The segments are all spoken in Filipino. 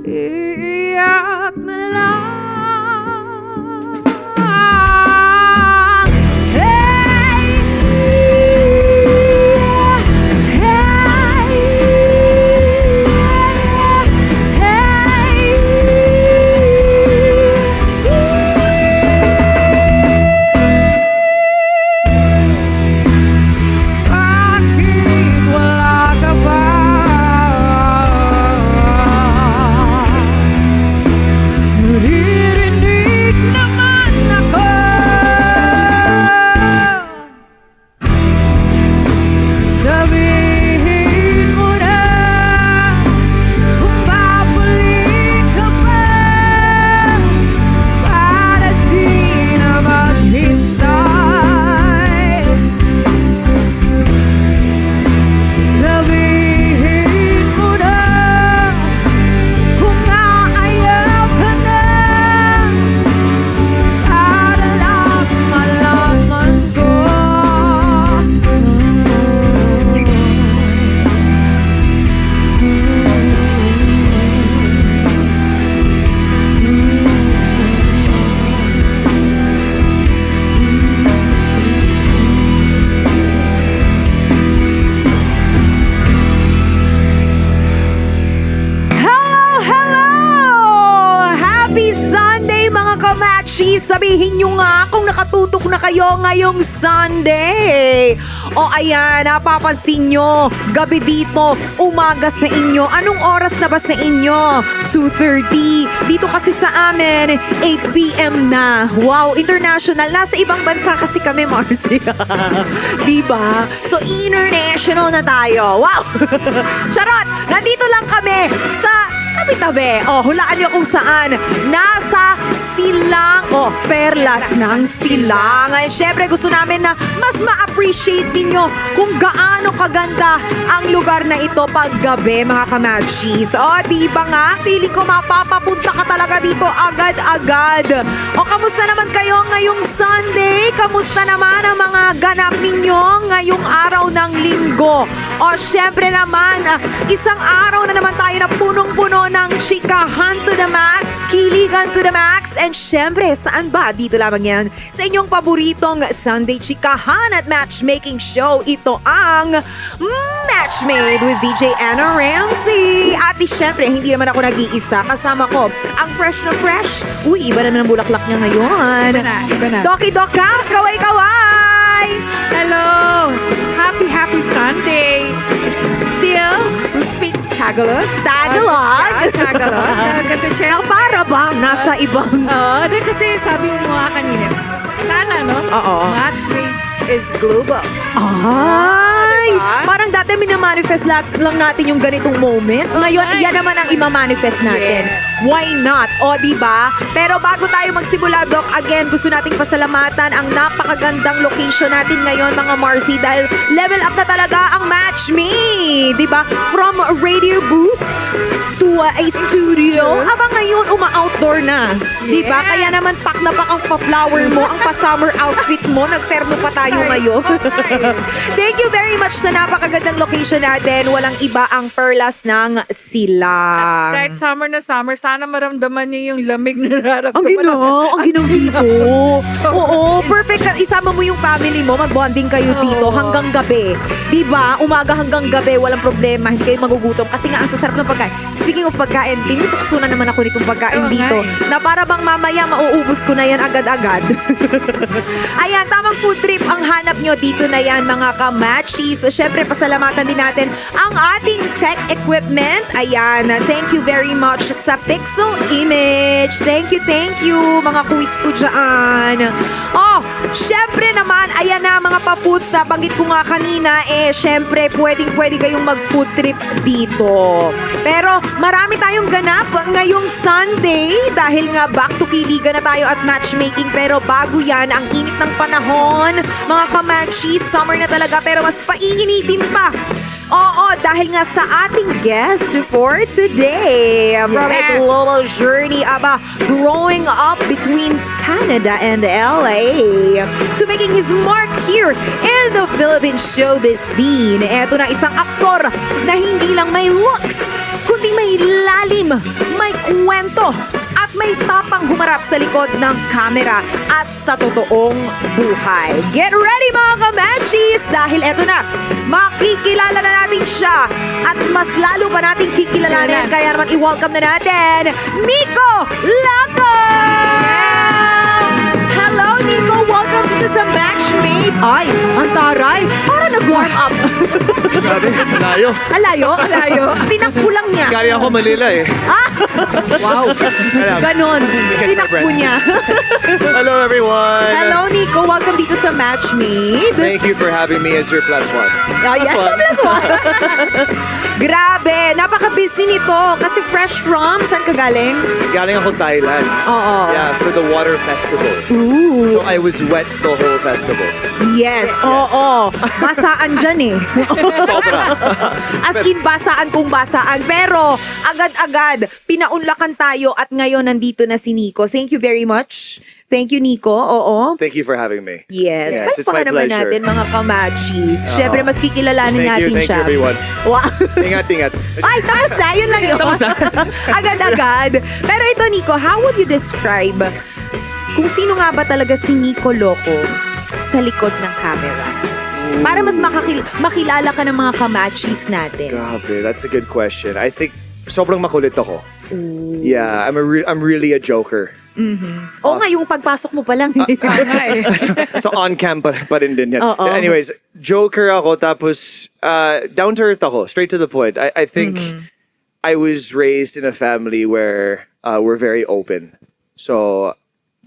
iiyak na lang. Sabihin nyo nga kung nakatutok na kayo ngayong Sunday. O ayan, napapansin nyo, gabi dito, umaga sa inyo. Anong oras na ba sa inyo? 2:30. Dito kasi sa amin, 8 p.m. na. Wow, international. Nasa ibang bansa kasi kami, Marcy. Diba? So, international na tayo. Wow! Charot! Nandito lang kami sa tabi-tabi. Hulaan nyo kung saan. Nasa silang, perlas ng silang. Ay, syempre gusto namin na mas ma-appreciate ninyo kung gaano kaganda ang lugar na ito pag gabi, mga kamachis. Diba nga? Feeling ko mapapapunta ka talaga dito agad-agad. Kamusta naman kayo ngayong Sunday? Kamusta naman ang mga ganap ninyo ngayong araw ng linggo? Syempre naman, isang araw na naman tayo na punong-puno ng chikahan to the max, kiligan to the max, and syempre, saan ba? Dito lamang yan sa inyong paboritong Sunday chikahan at matchmaking show. Ito ang Matchmade with DJ Anna Ramsey. At syempre, hindi naman ako nag-iisa. Kasama ko ang fresh na fresh. Uy, iba naman ang bulaklak niya ngayon. Iba na. Doki Doc Cams, kaway-kaway! Hello! Happy Sunday! Still, we speak Tagalog. Tagalog? Tagalog. Kasi Para ba nasa ibang... kasi sabi mo nga kanina, sana, no? Oo. Matchmade is global. Ay! Diba? Parang dati minamanifest lang natin yung ganitong moment. Ngayon, iyan naman ang imamanifest natin. Yes. Why not? Diba? Pero bago tayo magsimula, Doc, again, gusto nating pasalamatan ang napakagandang location natin ngayon, mga Marcy, dahil level up na talaga ang Match Me. Diba? From radio booth to a studio. Aba ngayon, uma-outdoor na. Diba? Yes. Kaya naman, pak na pak ang pa-flower mo, ang pa-summer outfit mo. Nagterno pa tayo ngayon. Thank you very much sa napakagandang location natin. Walang iba ang perlas ng silang. Kahit summer na summer, sana maramdaman niyo yung lamig na nararamdaman. Ang ginawito. Oo, perfect. Isama mo yung family mo, mag-bonding kayo dito hanggang gabi. Diba? Umaga hanggang gabi, walang problema. Hindi kayo magugutom kasi nga ang sasarap ng pagkain. Speaking of pagkain, tinutukso na naman ako nitong pagkain dito. Na para bang mamaya mauubos ko na yan agad-agad. Ayan, tamang food trip ang hanap nyo dito na yan, mga kamachis. Syempre, pasalamatan din natin ang ating tech equipment. Ayan, thank you very much sa Pixel Image. Thank you, mga quiz ko dyan. Syempre naman, ayan na mga pa-foods, nabanggit ko nga kanina, syempre, pwedeng-pwede kayong mag-food trip dito. Pero, marami tayong ganap ngayong Sunday dahil nga back to kiligan na tayo at matchmaking. Pero bago yan, ang init ng panahon, mga kamachis, summer na talaga pero mas painitin pa. Oo, dahil nga sa ating guest for today, from a global journey, growing up between Canada and LA to making his mark here in the Philippine showbiz scene. Eto na isang aktor na hindi lang may looks, kundi kundi may lalim, may kwento, at may tapang humarap sa likod ng kamera at sa totoong buhay. Get ready mga kamanchis! Dahil eto na, makikilala na natin siya at mas lalo pa natin kikilalanin. Kaya naman i-welcome na natin, Nico Laco! Hello, Nico! Welcome dito sa Matchmade! Ay, ang taray! Para nag-warm up. Grabe, malayo. Alayo? Alayo? Tinakbo lang niya. Galing ako Manila eh. Wow. Ganon. Catch my Tinakbo breath. niya. Hello everyone. Hello, Nico. Welcome dito sa Matchmade. Thank you for having me as your +1. Oh, yeah. Plus one. Grabe. Napaka-busy nito. Kasi fresh from, saan ka galing? Galing ako Thailand. Oo. Yeah, for the water festival. Ooh. So I was wet the whole festival. Yes. Oo. Basaan dyan eh. Sobra. As in, basaan kung basaan. Pero, agad-agad, pinaunlakan tayo at ngayon nandito na si Nico. Thank you very much. Thank you, Nico. Oo. Thank you for having me. Yes. Yes, it's my Palpakan naman pleasure. natin, mga kamachis. Siyempre, mas kikilalanin natin Thank siya. you everyone. Wow. Ingat. Ay, tapos na. Yun lang yun. Tapos na. Agad-agad. Pero ito, Nico, how would you describe kung sino nga ba talaga si Nico Loco sa likod ng camera? Para mas makilala ka ng mga kamachis natin. Grabe, that's a good question. I think sobrang makulit ako. Yeah, I'm really a joker. O nga, yung pagpasok mo pa lang. So on-cam pa rin din yan. Oo. Anyways, joker ako tapos down to earth ako, straight to the point. I think I was raised in a family where we're very open. So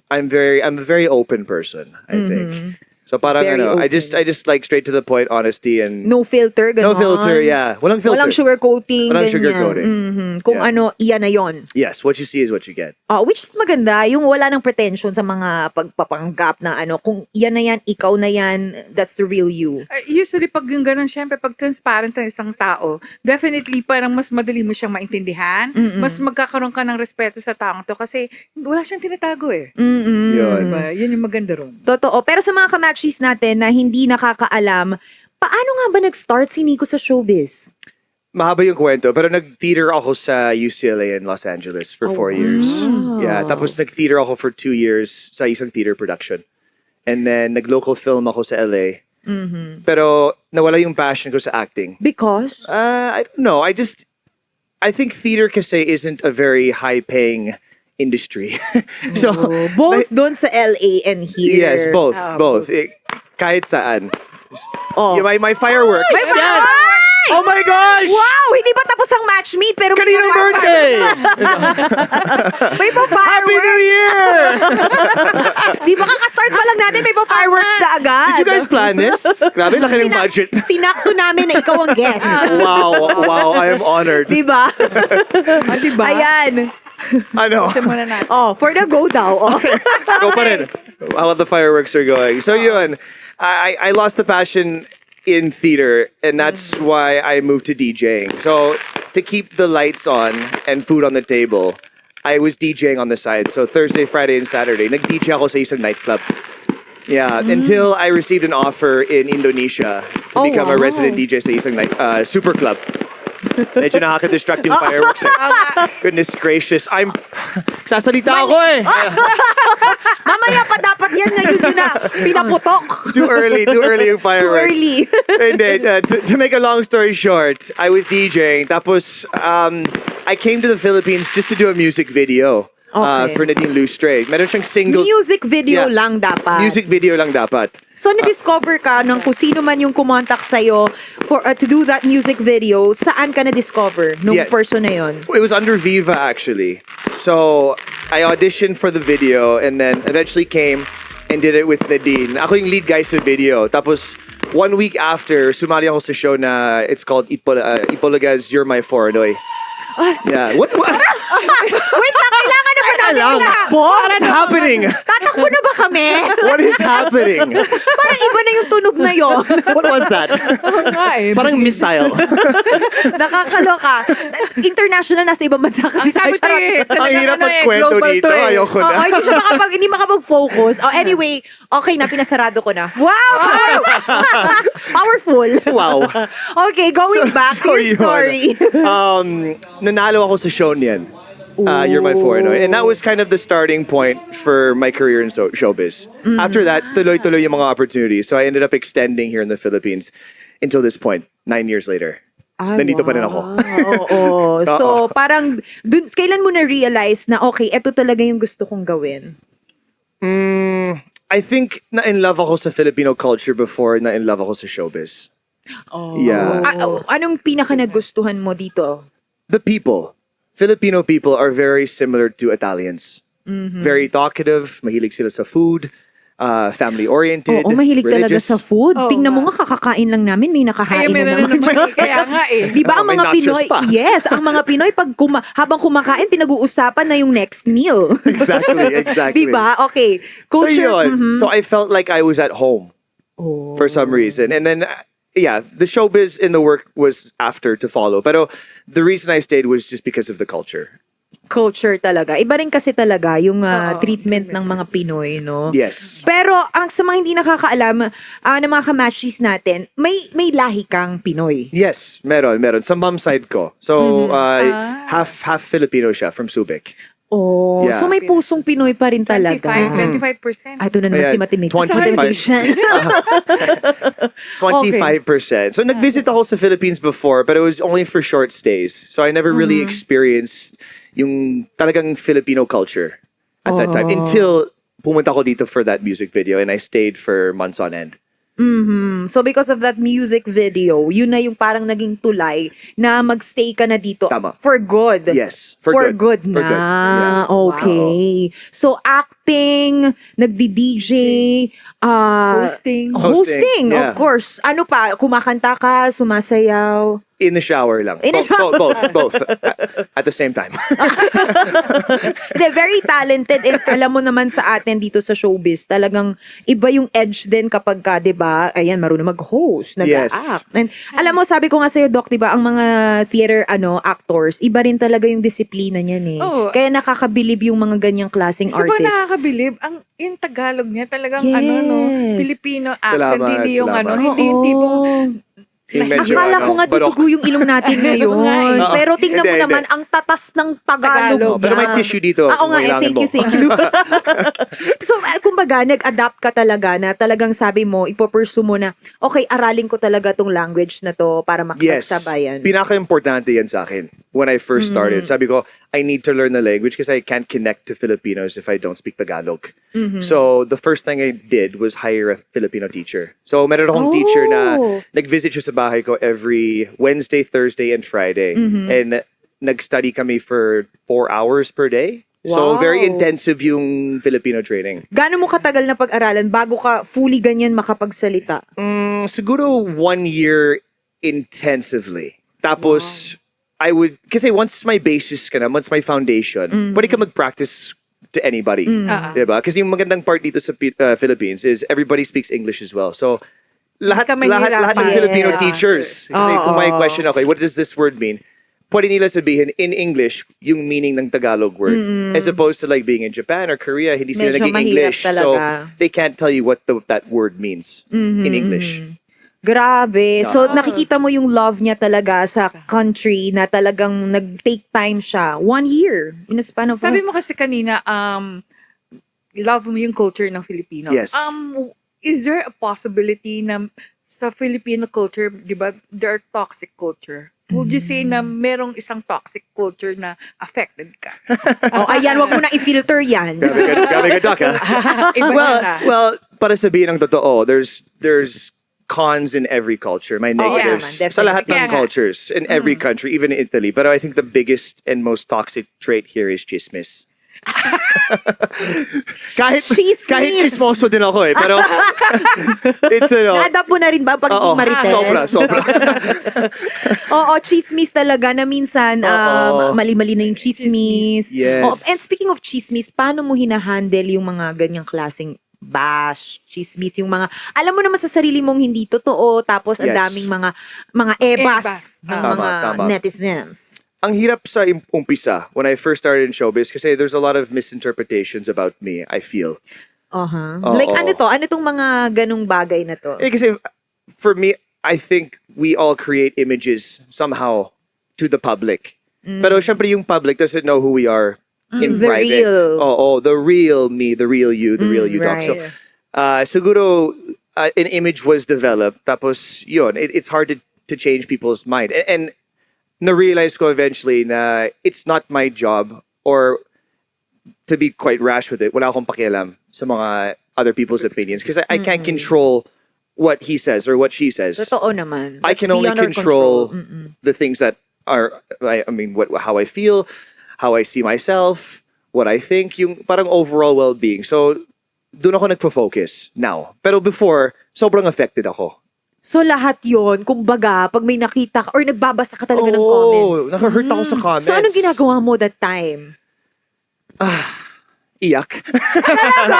I'm a very open person, I think. So parang Very I open. just like straight to the point honesty and No filter, gano'n. no filter, yeah. Walang filter. Walang sugarcoating, Walang ganyan. sugarcoating. Kung Yeah. ano, iyan na yon. Yes, what you see is what you get. Which is maganda, yung wala ng pretension sa mga pagpapanggap na ano. Kung iyan na yan, ikaw na yan, that's the real you. Usually, pag yung ganun, syempre, pag transparent ang isang tao, definitely, parang mas madali mo siyang maintindihan. Mas magkakaroon ka ng respeto sa taong to kasi wala siyang tinatago eh. Yun. Diba? Yun yung maganda ron. Totoo. Pero sa mga kamachis natin na hindi nakakaalam, paano nga ba nag-start si Nico sa showbiz? Mahaba yung kwento, pero nag-theater ako sa UCLA in Los Angeles for 4 years. Yeah, tapos nag-theater ako for 2 years sa isang theater production. And then nag-local film ako sa LA. Pero nawala yung passion ko sa acting. Because? I don't know. I think theater kasi isn't a very high-paying industry. So, Both doon sa LA and here. yes, both. Kahit saan. Oh. Yeah, my fireworks. May Yan. fireworks! Oh my gosh! Wow! Hindi pa tapos ang match meet, pero may Kaninong birthday? May pa Happy fireworks. New Year! Di ba kakastart pa lang natin, may pa fireworks na agad. Did you guys plan this? Grabe, laki ng budget. Sinakto namin na ikaw ang guest. Wow, I am honored. Di ba? Diba? Ayan. Ano? Muna natin. Oh, for the go daw. Oh. Go pa rin. How the fireworks are going. So yun, I lost the passion in theater and that's why I moved to DJing. So to keep the lights on and food on the table, I was DJing on the side. So Thursday, Friday, and Saturday, nag-DJ ako sa isang nightclub. Yeah, until I received an offer in Indonesia to Oh, become a wow. resident DJ sa isang super club. Medyo nakaka-distract yung fireworks eh. Goodness gracious, sasalita ako eh. Mamaya pa dapat yan ngayon yun na pinaputok. Too early yung Too fireworks. early. And then, to make a long story short, I was DJing. Tapos, I came to the Philippines just to do a music video Okay. for Nadine Lustre. Meron siyang single... Music video Yeah. lang dapat. Music video lang dapat. So, na-discover ka ng kung sino man yung kumontak sa'yo for, to do that music video. Saan ka na-discover nung Yes. person na yon? It was under Viva, actually. So, I auditioned for the video and then eventually came and did it with Nadine. Ako yung lead guy sa video. Tapos, 1 week after, sumali ako sa show na it's called Ipolaga's You're My Foronoy. Yeah. What? Wait lang, kailangan na ba alam. What's happening? Tatakbo na ba kami? What is happening? Parang iba na yung tunog na yon. What was that? Parang missile. Nakakaloka. International, nasa ibang bansa kasi tayo. Sabi ko eh, Ang hirap talagang magkwento global dito. to eh. Ayoko Oo, na. hindi makapag-focus. Oh, anyway, okay na, pinasarado ko na. Wow! Powerful. Wow. Okay, going back to your yun. story. Nanalo ako sa show niyan. You're My Foreigner. And that was kind of the starting point for my career in showbiz. After that, tuloy-tuloy yung mga opportunities. So I ended up extending here in the Philippines until this point, 9 years later. Nandito pa rin ako. Oo. So, parang, kailan mo na-realize na, okay, eto talaga yung gusto kong gawin? I think na in love ako sa Filipino culture before na in love ako sa showbiz. Yeah. Anong pinaka nagustuhan mo dito? The people. Filipino people are very similar to Italians. Very talkative, mahilig sila sa food, family-oriented, Oo, mahilig talaga religious. sa food. Oo Tingnan mo nga. nga, kakakain lang namin, may nakahain Ay, meron na na naman. naman. Kaya nga eh. Di ba ang May mga nachos Pinoy, pa. yes, ang mga Pinoy, pag habang kumakain, pinag-uusapan na yung next meal. Exactly. Di ba? Okay. Culture. So yun. So I felt like I was at home for some reason. And then, yeah, the showbiz in the work was after to follow. Pero the reason I stayed was just because of the culture. Culture talaga. Iba rin kasi talaga yung treatment ng mga Pinoy, no? Yes. Pero ang sa mga hindi nakakaalam ng mga kamatchis natin, may lahi kang Pinoy. Yes, meron. Sa mom side ko. So, half Filipino siya from Subic. Oh, Yeah. so may pusong Pinoy pa rin talaga. 25%. Ito na naman Ayan, si Matimik. 25. 25%. So nag-visit ako sa Philippines before, but it was only for short stays. So I never really experienced yung talagang Filipino culture at that time until pumunta ko dito for that music video and I stayed for months on end. So because of that music video, yun na yung parang naging tulay na magstay ka na dito Tama. for good. Yes, for good good. na. For good. Yeah. Okay. So acting, nagdi-DJ, Hosting. Yeah. of course. Ano pa, kumakanta ka, sumasayaw. In the shower lang. In the shower. Both. At the same time. Hindi, very talented. And alam mo naman sa atin dito sa showbiz, talagang iba yung edge din kapag ka, di ba, ayan, marunong mag-host, nag-act. Yes. And alam mo, sabi ko nga sa'yo, Doc, di ba, ang mga theater actors, iba rin talaga yung disiplina niyan eh. Oo. Kaya nakakabilib yung mga ganyang klaseng Isa ba artist. nakakabilib? Ang yung Tagalog niya talagang Yes. Filipino accent, Salamat, hindi yung salamat. hindi yung tipong Yung medyo, Akala ko nga barok. dudugo yung ilong natin ngayon. Oo nga eh. Pero tingnan mo Hindi, naman, hindi. ang tatas ng Tagalog. Tagalog. Pero may niya. tissue dito. Oo nga, Kailangan thank mo. you. So, kumbaga, nag-adapt ka talaga na talagang sabi mo, ipopursue mo na, okay, aralin ko talaga tong language na to para Yes. makapagsabayan. Pinaka-importante yan sa akin when I first started. Sabi ko, I need to learn the language because I can't connect to Filipinos if I don't speak Tagalog. So, the first thing I did was hire a Filipino teacher. So, meron akong teacher na nag-visit siya sa bahay ko every Wednesday, Thursday, and Friday. And nag-study kami for 4 hours per day. So, Wow. very intensive yung Filipino training. Gaano mo katagal na pag-aralan bago ka fully ganyan makapagsalita? Siguro 1 year intensively. Tapos, I would, kasi once my basis ka na, once my foundation, pwede ka mag-practice to anybody. Diba? Kasi yung magandang part dito sa Philippines is everybody speaks English as well. So, lahat ka mahirapan. ng Filipino Yes. teachers. Kasi kung may question, okay, what does this word mean? Pwede nila sabihin in English yung meaning ng Tagalog word. As opposed to like being in Japan or Korea, hindi sila Medyo naging mahirap English. So, talaga. they can't tell you what that word means in English. Grabe. So, nakikita mo yung love niya talaga sa country na talagang nag-take time siya. 1 year. In a span of Sabi mo kasi kanina, love mo yung culture ng Filipino. Yes. Is there a possibility na sa Filipino culture, di ba, there are toxic culture? Would you say na merong isang toxic culture na affected ka? Oh, ayan, wag mo na i-filter yan. Grabe ka, Doc, ha? Iba na. Well, para sabihin ng totoo, there's cons in every culture. May negatives naman, sa lahat definitely. ng Kaya nga. cultures in every country, even in Italy. But I think the biggest and most toxic trait here is chismis. kahit Chismis. chismoso din ako eh. Pero, it's Na-adapt mo na rin ba pag Oo, marites? sobra. Oo, chismis talaga na minsan Oo. mali-mali na yung chismis. Yes. Oo, and speaking of chismis, paano mo hinahandle yung mga ganyang klaseng bash, chismis, yung mga, alam mo naman sa sarili mong hindi totoo, tapos ang Yes. daming mga ebas Ebas. ng Tama, mga tama. netizens. Ang hirap sa umpisa when I first started in showbiz kasi there's a lot of misinterpretations about me, I feel. Uh-huh. Oo. Like ano to? Ano tong mga ganong bagay na to? Kasi for me, I think we all create images somehow to the public. Pero syempre yung public doesn't know who we are in The private. real. The real me, the real you, the real you, Doc. right. So, siguro, an image was developed. Tapos, yun, it's hard to change people's mind. And na-realize ko eventually na it's not my job or to be quite rash with it, wala akong pakialam sa mga other people's opinions because I can't control what he says or what she says. Totoo naman. I That's can only beyond our control control. the things that are, I mean, how I feel, how I see myself, what I think, yung parang overall well-being. So, doon ako nagfo-focus now. Pero before, sobrang affected ako. So lahat yon, kumbaga, pag may nakita ka or nagbabasa ka talaga ng comments. Nakahurt ako sa comments. So anong ginagawa mo that time? Iyak. Talaga?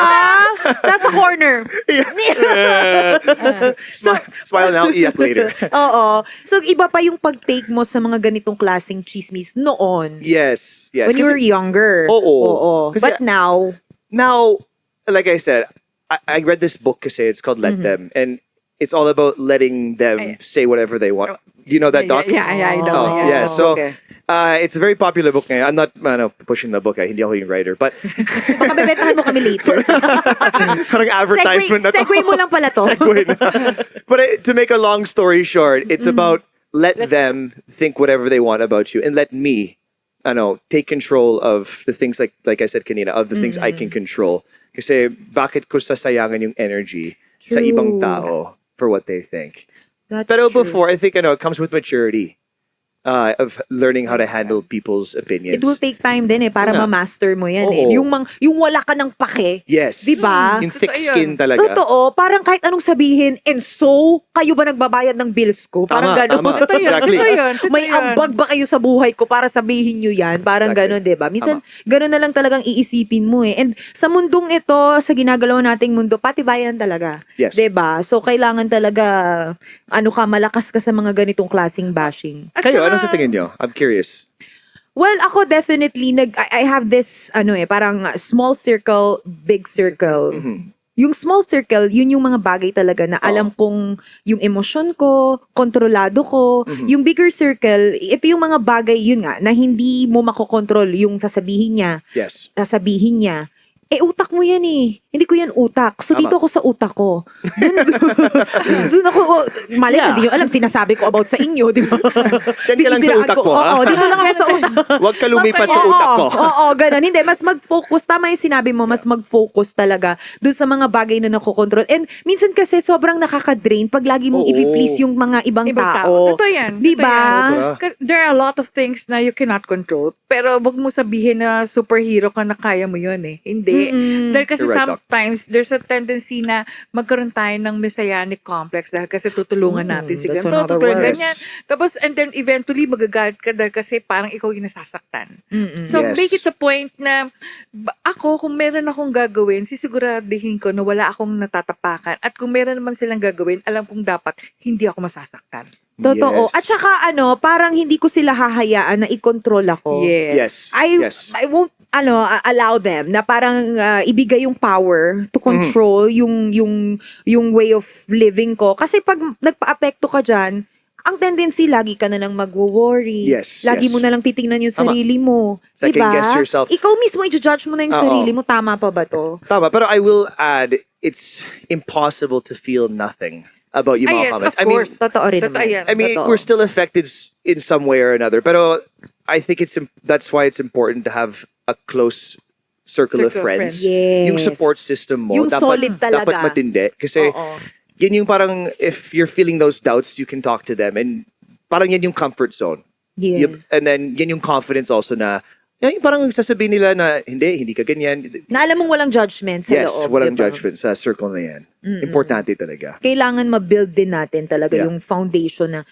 Nasa corner. Smile now, iyak later. Oo. So iba pa yung pag-take mo sa mga ganitong klaseng chismis noon. Yes. When you were younger. Oo. Kasi- But now, Now, like I said, I read this book kasi it's called Let Them. And it's all about letting them say whatever they want. Do you know that, Doc? Yeah, I know. Oh, yeah. So, Okay. it's a very popular book ngayon. I'm not pushing the book. Hindi ako yung writer. But baka bebentahan mo kami later. parang advertisement na to. Segue mo lang pala to. Segue na. But to make a long story short, it's about let them think whatever they want about you and let me, take control of the things like I said kanina, of the things I can control. Kasi bakit ko sasayangan yung energy sa True. ibang tao for what they think. That's Pero true. before, I think it comes with maturity of learning how to handle people's opinions. It will take time din para Oo nga. ma-master mo yan Oo. Yung wala ka ng pake. Yes. Di ba? Yung thick Totoo skin yun. talaga. Totoo, parang kahit anong sabihin, and so, kayo ba nagbabayad ng bills ko? Parang gano'n. Tama. Totoo yun, Exactly. totoo yun, totoo May yun. ambag ba kayo sa buhay ko para sabihin nyo yan? Parang Exactly. gano'n, di ba? Minsan, gano'n na lang talagang iisipin mo eh. And sa mundong ito, sa ginagalaw nating mundo, patibayan talaga. Yes. Di ba? So, kailangan talaga, malakas ka sa mga ganitong klaseng bashing. At Kayo, saka- ano sa tingin nyo? I'm curious. Well, ako definitely, I have this, parang small circle, big circle. Yung small circle, yun yung mga bagay talaga na alam kong yung emosyon ko, kontrolado ko. Yung bigger circle, ito yung mga bagay, yun nga, na hindi mo makokontrol yung sasabihin niya. Sasabihin niya. Utak mo yan eh. Hindi ko yan utak. So, Tama. dito ako sa utak ko. Doon ako, mali, hindi nyo alam, sinasabi ko about sa inyo, di ba? Diyan ka lang sa Sinisiraan utak ko. mo, ha? Oo, dito lang ako sa utak. Huwag ka lumipat sa Oo, utak ko. Oo, ganun. Hindi, mas mag-focus. Tama yung sinabi mo, mas mag-focus talaga dun sa mga bagay na nakokontrol. And minsan kasi sobrang nakaka-drain pag lagi mong Oo. i-please yung mga ibang tao. Totoo yan. Di totoo ba? yan. Sobra. Kasi there are a lot of things na you cannot control. Pero wag mo sabihin na superhero ka na kaya mo yun eh. Hindi. Dahil kasi You're right, Doc. sometimes there's a tendency na magkaroon tayo ng messianic complex dahil kasi tutulungan natin si that's ganito, another tutulungan word. ganyan. Tapos and then eventually magagalit ka dahil kasi parang ikaw yung nasasaktan. So Yes. make it the point na ako kung meron akong gagawin, sisiguradihin ko na wala akong natatapakan. At kung meron naman silang gagawin, alam kong dapat hindi ako masasaktan. Totoo. Yes. At saka parang hindi ko sila hahayaan na i-control ako. Yes. I won't allow them na parang ibigay yung power to control yung way of living ko. Kasi pag nagpa-apekto ka dyan, ang tendency, lagi ka na lang magwo-worry. Yes, Lagi yes. mo na lang titingnan yung Tama. sarili mo. Second Diba? guess yourself. Ikaw mismo, i-judge mo na yung Oo. sarili mo. Tama pa ba to? Tama, pero I will add, it's impossible to feel nothing about yung mga Yes, comments. of course. Totoo rin Totoo naman. yan. I mean, Totoo. we're still affected in some way or another. Pero I think that's why it's important to have a close circle of friends. Yes. Yung support system mo. Yung solid talaga. Dapat matindi. Kasi Oo. yun yung parang, if you're feeling those doubts, you can talk to them. And parang yan yung comfort zone. Yes. And then yan yung confidence also na, Yung parang sasabihin nila na, hindi ka ganyan. Na alam mong walang judgment sa Yes, loob. walang diba? judgment sa circle na yan. Importante talaga. Kailangan ma-build din natin talaga Yeah. yung foundation na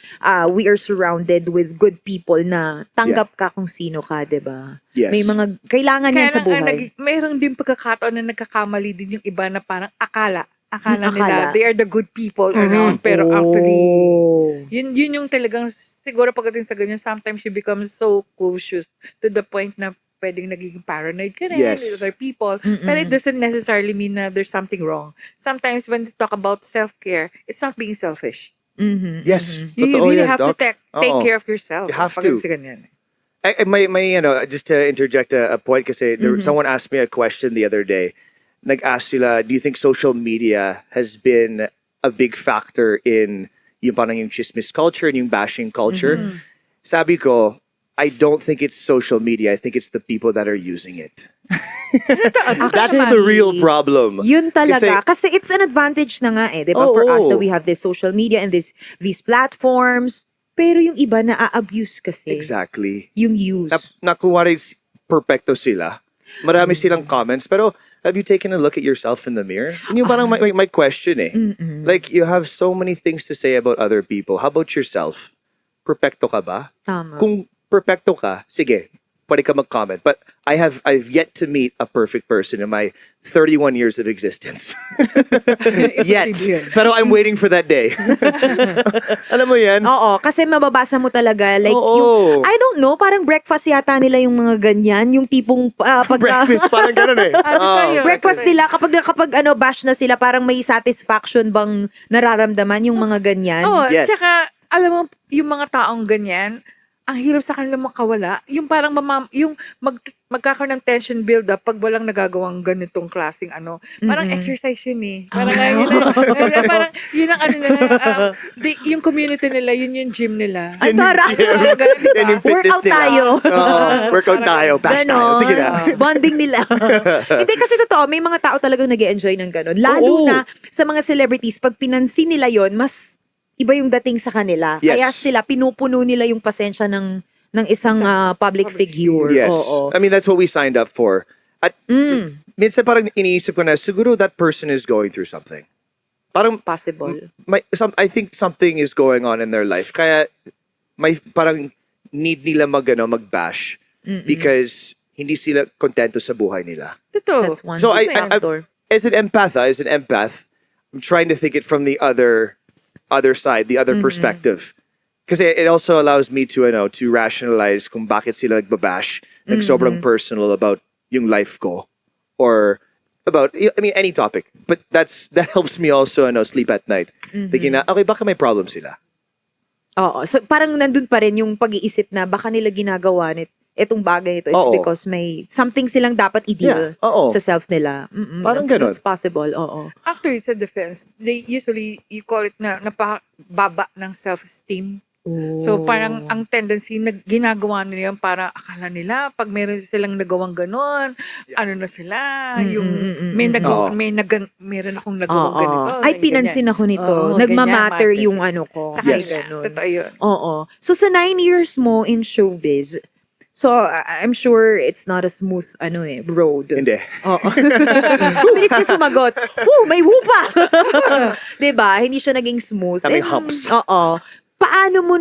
we are surrounded with good people na tanggap ka kung sino ka, 'di ba? Yes. May mga kailangan yan sa buhay. Mayroon din pagkakataon na nagkakamali din yung iba na parang akala Akala. nila they are the good people around, pero actually Oh. yun yung talagang siguro pagdating sa ganyan, sometimes you become so cautious to the point na pwedeng nagiging paranoid ka rin Yes. with other people. But it doesn't necessarily mean na there's something wrong. Sometimes when they talk about self-care, it's not being selfish. Yes. You Totoo really yan, have to Doc. take Oo. care of yourself. You have pagdating to. sa ganyan. Just to interject a point kasi someone asked me a question the other day. Nag-ask sila, do you think social media has been a big factor in yung parang yung chismis culture and yung bashing culture? Sabi ko, I don't think it's social media. I think it's the people that are using it. That's the real problem. Yun talaga. Kasi it's an advantage na nga eh, 'di ba? For us that we have this social media and these platforms. Pero yung iba na-abuse kasi. Exactly. Yung use. Nakuha rin perfecto sila. Marami silang comments. Pero have you taken a look at yourself in the mirror? Yun yung parang my question eh. Like, you have so many things to say about other people. How about yourself? Perfecto ka ba? Tama. Kung perfecto ka, sige, pwede ka mag-comment. But I've yet to meet a perfect person in my 31 years of existence. Yet. Pero I'm waiting for that day. Alam mo yan? Oo, kasi mababasa mo talaga like Oo. yung I don't know, parang breakfast yata nila yung mga ganyan, yung tipong pag Breakfast, parang ganun eh. tayo? breakfast nila kapag bash na sila, parang may satisfaction bang nararamdaman yung mga ganyan. Oo, Yes. tsaka alam mo, yung mga taong ganyan, ang hirap sa kanila makawala. Yung parang magkakaroon ng tension build up pag walang nagagawang ganitong klaseng ano. Parang exercise yun eh. Parang parang yun ang ano nila. Yung community nila, yun yung gym nila. Ay, tara. Parang ganun, diba? Yan yung fitness Workout nila. tayo. Oo, workout tayo. Bash tayo. Ganon. Sige na. Bonding nila. Hindi kasi totoo, may mga tao talagang nag-enjoy ng ganon. Lalo Oo. na sa mga celebrities, pag pinansin nila yon, mas iba yung dating sa kanila. Yes. Kaya sila, pinupuno nila yung pasensya ng isang public figure. Yes. Oo. I mean, that's what we signed up for. At minsan parang iniisip ko na, siguro that person is going through something. Parang, Possible. I think something is going on in their life. Kaya, may parang need nila mag-bash. Because hindi sila kontento sa buhay nila. Totoo. That's one So, factor. as an empath, I'm trying to think it from the other side, the other perspective. Kasi it also allows me to rationalize kung bakit sila nagbabash, sobrang personal about yung life ko, or about, I mean, any topic. But that helps me also sleep at night. Thinking na, okay, baka may problem sila. Oo. So parang nandun pa rin yung pag-iisip na baka nila ginagawa itong bagay ito. It's Oo. because may something silang dapat i-deal Yeah, oo. sa self nila. Parang ganun. It's possible, oo. Actually, sa defense, you call it na napababa ng self-esteem. So parang ang tendency na ginagawa nila yun para akala nila pag meron silang nagawang ganon, ano na sila, yung meron akong nagawang Oo. ganito. Ay, ganyan. pinansin ako nito. Oo, Nagmamatter ganyan, yung matter. ano ko. Sa Yes. kanila. Ganun. Totoo yun. Oo. So sa 9 years mo in showbiz, so I'm sure it's not a smooth road. Hindi. Oo. Bilis niya sumagot. May wupa! 'Di ba? Hindi siya naging smooth. May And, humps. Oo. Paano mo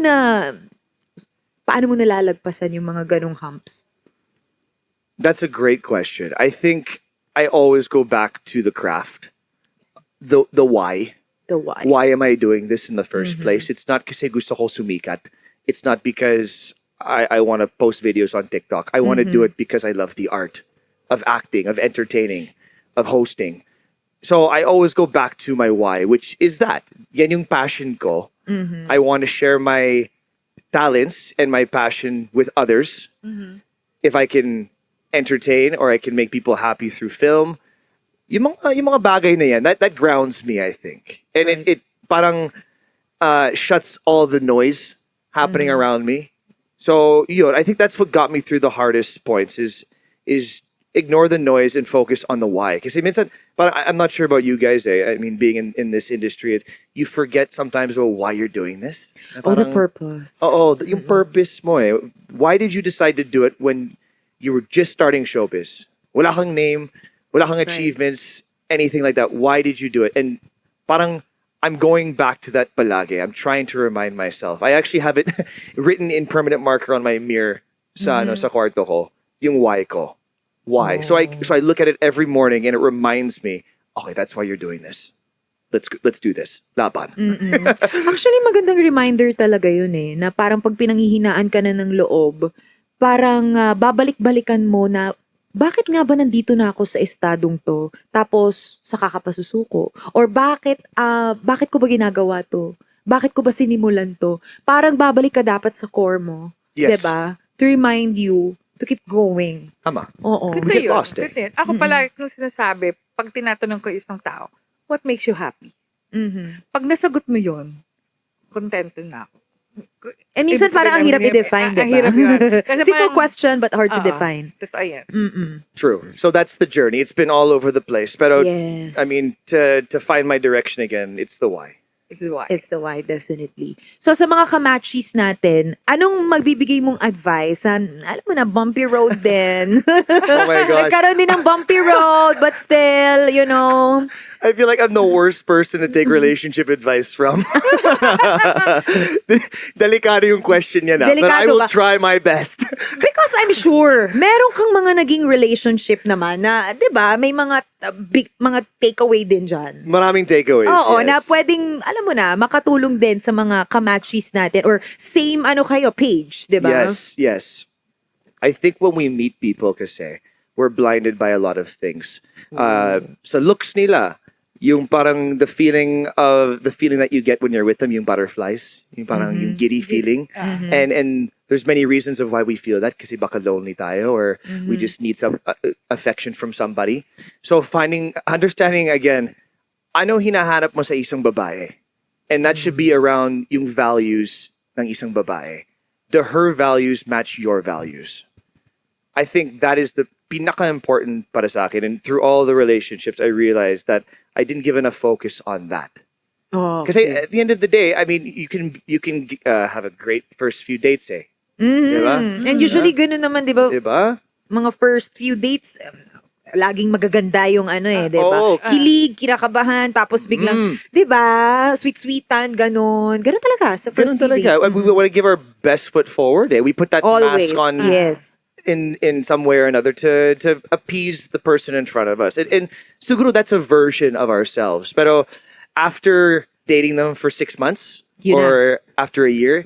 nalalagpasan yung mga ganong humps? That's a great question. I think I always go back to the craft, the why. The why? Why am I doing this in the first place? It's not kasi gusto ko sumikat. It's not because I want to post videos on TikTok. I want to do it because I love the art of acting, of entertaining, of hosting. So I always go back to my why, which is that. Yan yung passion ko. I want to share my talents and my passion with others. If I can entertain or I can make people happy through film, yung mga bagay na yan, that grounds me, I think. And it parang shuts all the noise happening around me. So, I think that's what got me through the hardest points is ignore the noise and focus on the why. Kasi minsan, parang, I'm not sure about you guys, I mean, being in this industry, you forget sometimes why you're doing this. The purpose. Oo, yung purpose mo eh. Why did you decide to do it when you were just starting showbiz. Wala kang name, wala kang achievements, anything like that. Why did you do it? And parang I'm going back to that palagi. I'm trying to remind myself. I actually have it written in permanent marker on my mirror sa sa kwarto ko, yung why ko. Why? So I look at it every morning and it reminds me, okay, that's why you're doing this. Let's do this. Laban. Actually, magandang reminder talaga yun eh, na parang pag pinanghihinaan ka na ng loob, parang babalik-balikan mo na, bakit nga ba nandito na ako sa estadong to? Tapos, sa kakapasusuko? Or bakit ko ba ginagawa to? Bakit ko ba sinimulan to? Parang babalik ka dapat sa core mo. Yes. Diba? To remind you to keep going. Tama. Oo. We get lost, eh. Totoo yun. Ako palagi kong sinasabi, pag tinatanong ko isang tao, what makes you happy? Pag nasagot mo yun, contento na ako. And minsan Ibig parang ang sabihin, hirap i-define, ang diba? hirap yun. Kasi Simple parang- question but hard to Oo, define. Totoo yan. True. So that's the journey. It's been all over the place. Pero Yes. I mean, to find my direction again, it's the why. It's why. It's the why, definitely. So sa mga kamachis natin, anong magbibigay mong advice? Alam mo na, bumpy road din. Oh my gosh. Nagkaroon din ng bumpy road, but still, you know. I feel like I'm the worst person to take relationship advice from. Delikado yung question niya na. But I Delikado will ba? try my best. Because I'm sure, meron kang mga naging relationship naman na, di ba, may mga big, mga takeaway din dyan. Maraming takeaways. Oo, yes. na pwedeng, alam mo na, makatulong din sa mga kamachis natin or same page, di ba? Yes. I think when we meet people kasi, we're blinded by a lot of things. Sa looks nila, yung parang the feeling that you get when you're with them, yung butterflies, yung parang yung giddy feeling. And there's many reasons of why we feel that kasi baka lonely tayo or we just need some affection from somebody. So understanding again, ano hinahanap mo sa isang babae? And that should be around yung values ng isang babae. Do her values match your values? I think that is the pinaka-important para sa akin. And through all the relationships, I realized that I didn't give enough focus on that. Oh, Because at the end of the day, I mean, you can have a great first few dates, eh. Diba? And usually, ganun naman, di ba? Diba? Mga first few dates, laging magaganda yung di ba? Oo. Kilig, kinakabahan, tapos biglang, di ba? Sweet-sweetan, ganun. Ganun talaga sa first Ganun few talaga. dates. We want to give our best foot forward, eh. We put that Always, mask on yes. in some way or another to appease the person in front of us. And siguro that's a version of ourselves. Pero after dating them for 6 months Yun or after a year,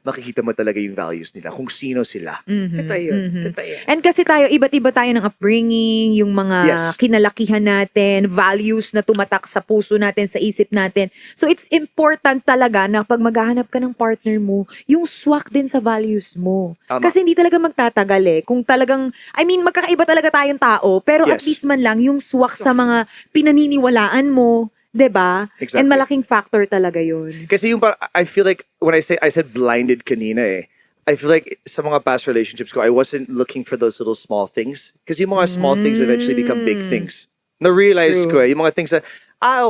makikita mo talaga yung values nila, kung sino sila. Totoo yun. Totoo yan. And kasi tayo, iba't iba tayo ng upbringing, yung mga Yes. kinalakihan natin, values na tumatak sa puso natin, sa isip natin. So it's important talaga na pag maghahanap ka ng partner mo, yung swak din sa values mo. Tama. Kasi hindi talaga magtatagal eh. Kung talagang, magkakaiba talaga tayong tao, pero at Yes. least man lang yung swak sa mga pinaniniwalaan mo, 'di ba? Exactly. And malaking factor talaga yun. Kasi yung I feel like when I said blinded kanina eh, I feel like sa mga past relationships ko, I wasn't looking for those little small things. Kasi yung mga small things eventually become big things. Na-realize ko eh, yung mga things na,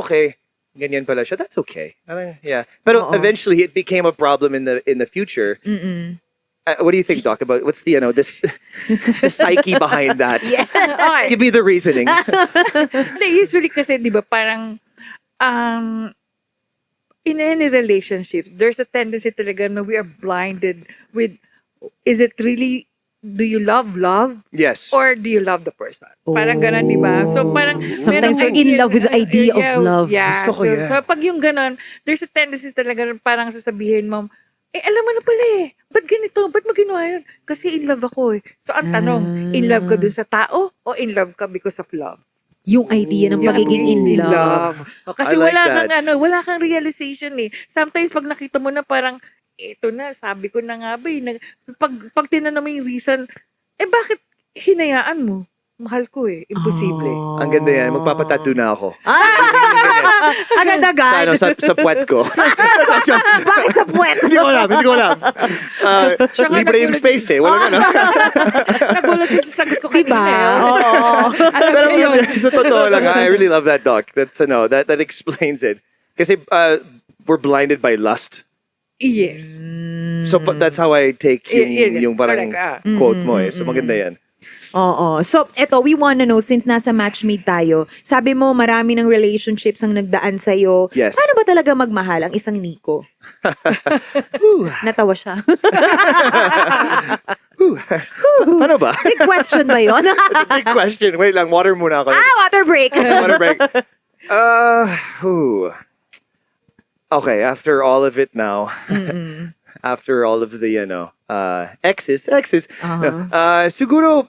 okay, ganyan pala siya, that's okay. Yeah. Pero eventually, it became a problem in the future. What do you think, Doc, about what's the the psyche behind that? Okay. Give me the reasoning. Hindi, usually kasi, di ba, parang, in any relationship, there's a tendency talaga na we are blinded with, is it really, do you love? Yes. Or do you love the person? Parang ganun, di ba? So parang, Sometimes merong we're in idea- love with the idea of love. Yeah. Gusto ko yan. So pag yung ganun, there's a tendency talaga na parang sasabihin mo, alam mo na pala eh, ba't ganito? Ba't mo ginawa yun? Kasi in love ako eh. So ang tanong, in love ka dun sa tao o in love ka because of love? Yung idea ng pagiging in love. Kasi I like wala that. kang wala kang realization eh. Sometimes pag nakita mo na parang ito na, sabi ko na nga ba eh. So pag tinanong mo yung reason, bakit hinayaan mo? Mahal ko eh. Imposible. Ang ganda yan. Magpapatattoo na ako. Agad-agad. Sa puwet ko. Bakit sa puwet? Hindi ko alam. Siya nga Libre yung nagulat- space eh. Wala Nagulat siya sa sagot ko Diba? kanina. eh. Oo. Alam Pero mo yun. sa totoo lang, I really love that, Doc. That's that explains it. Kasi we're blinded by lust. Yes. So that's how I take Yes, yung parang correct, quote mo eh. So maganda yan. Oo. So, eto, we wanna know, since nasa matchmade tayo, sabi mo marami ng relationships ang nagdaan sa'yo. Yes. Paano ba talaga magmahal ang isang Nico? Natawa siya. Ano ba? Big question ba yun? Big question. Wait lang, water muna ako. Water break. Water break. Okay, after all of it now, after all of the, exes, siguro,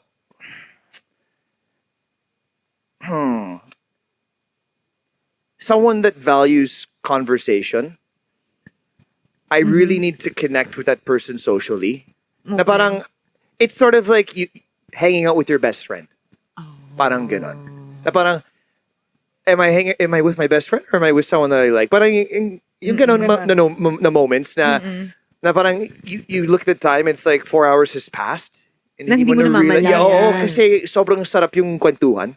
someone that values conversation. I really need to connect with that person socially. Na parang, it's sort of like you hanging out with your best friend. Parang ganon. Na parang, am I with my best friend or am I with someone that I like? Parang yung ganon na moments na parang you look at the time, it's like 4 hours has passed. And Na hindi mo namamalayan. Yeah, oo, kasi sobrang sarap yung kwentuhan.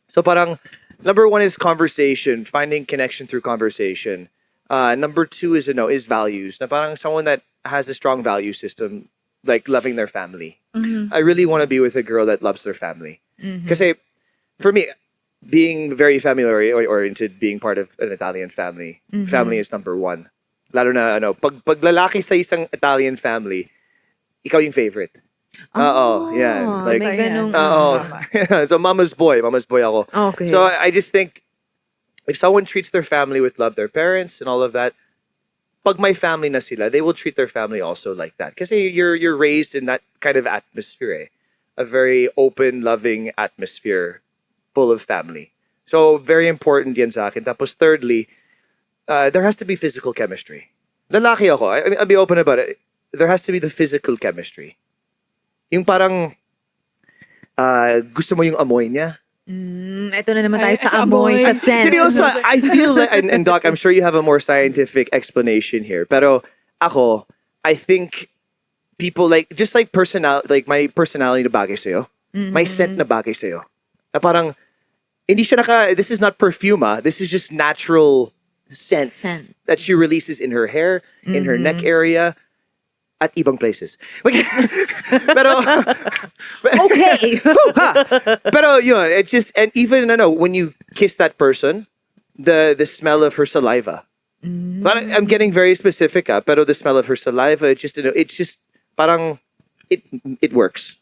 So parang, number one is conversation, finding connection through conversation. Number two is values. Na parang someone that has a strong value system, like loving their family. I really want to be with a girl that loves their family. Kasi for me, being very family oriented, being part of an Italian family, family is number one. Lalo na pag lalaki sa isang Italian family, ikaw yung favorite. Yeah. Like, may ganong... so mama's boy ako. Okay. So I just think if someone treats their family with love, their parents and all of that, pag may family na sila, they will treat their family also like that. Kasi you're raised in that kind of atmosphere, a very open, loving atmosphere full of family. So very important yan sa akin. Tapos thirdly, there has to be physical chemistry. Lalaki ako. I mean, I'll be open about it. There has to be the physical chemistry. Yung parang gusto mo yung amoy niya. Ito na naman tayo Ay, sa sa amoy, amoy. sa scent. Seryoso, I feel like, and Doc, I'm sure you have a more scientific explanation here. Pero ako, I think people just like my personality na bagay sa'yo, my scent na bagay sa'yo. Na parang, hindi siya this is not perfume, this is just natural scents Scent. that she releases in her hair, in her neck area, at ibang places. Pero, Okay. pero yun, it just, and even, when you kiss that person, the smell of her saliva. Parang, I'm getting very specific, pero the smell of her saliva, it's just, parang, it works.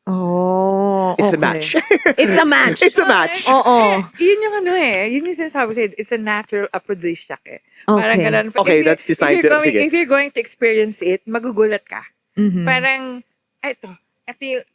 Oh, It's a okay. match. It's a match. It's a match. Oo. Yun yung yun yung sinasabi sa'yo, it's a natural aphrodisiac Parang Okay. ganun. Okay, If you- that's designed to- sige. If you're going to experience it, magugulat ka. Parang, ito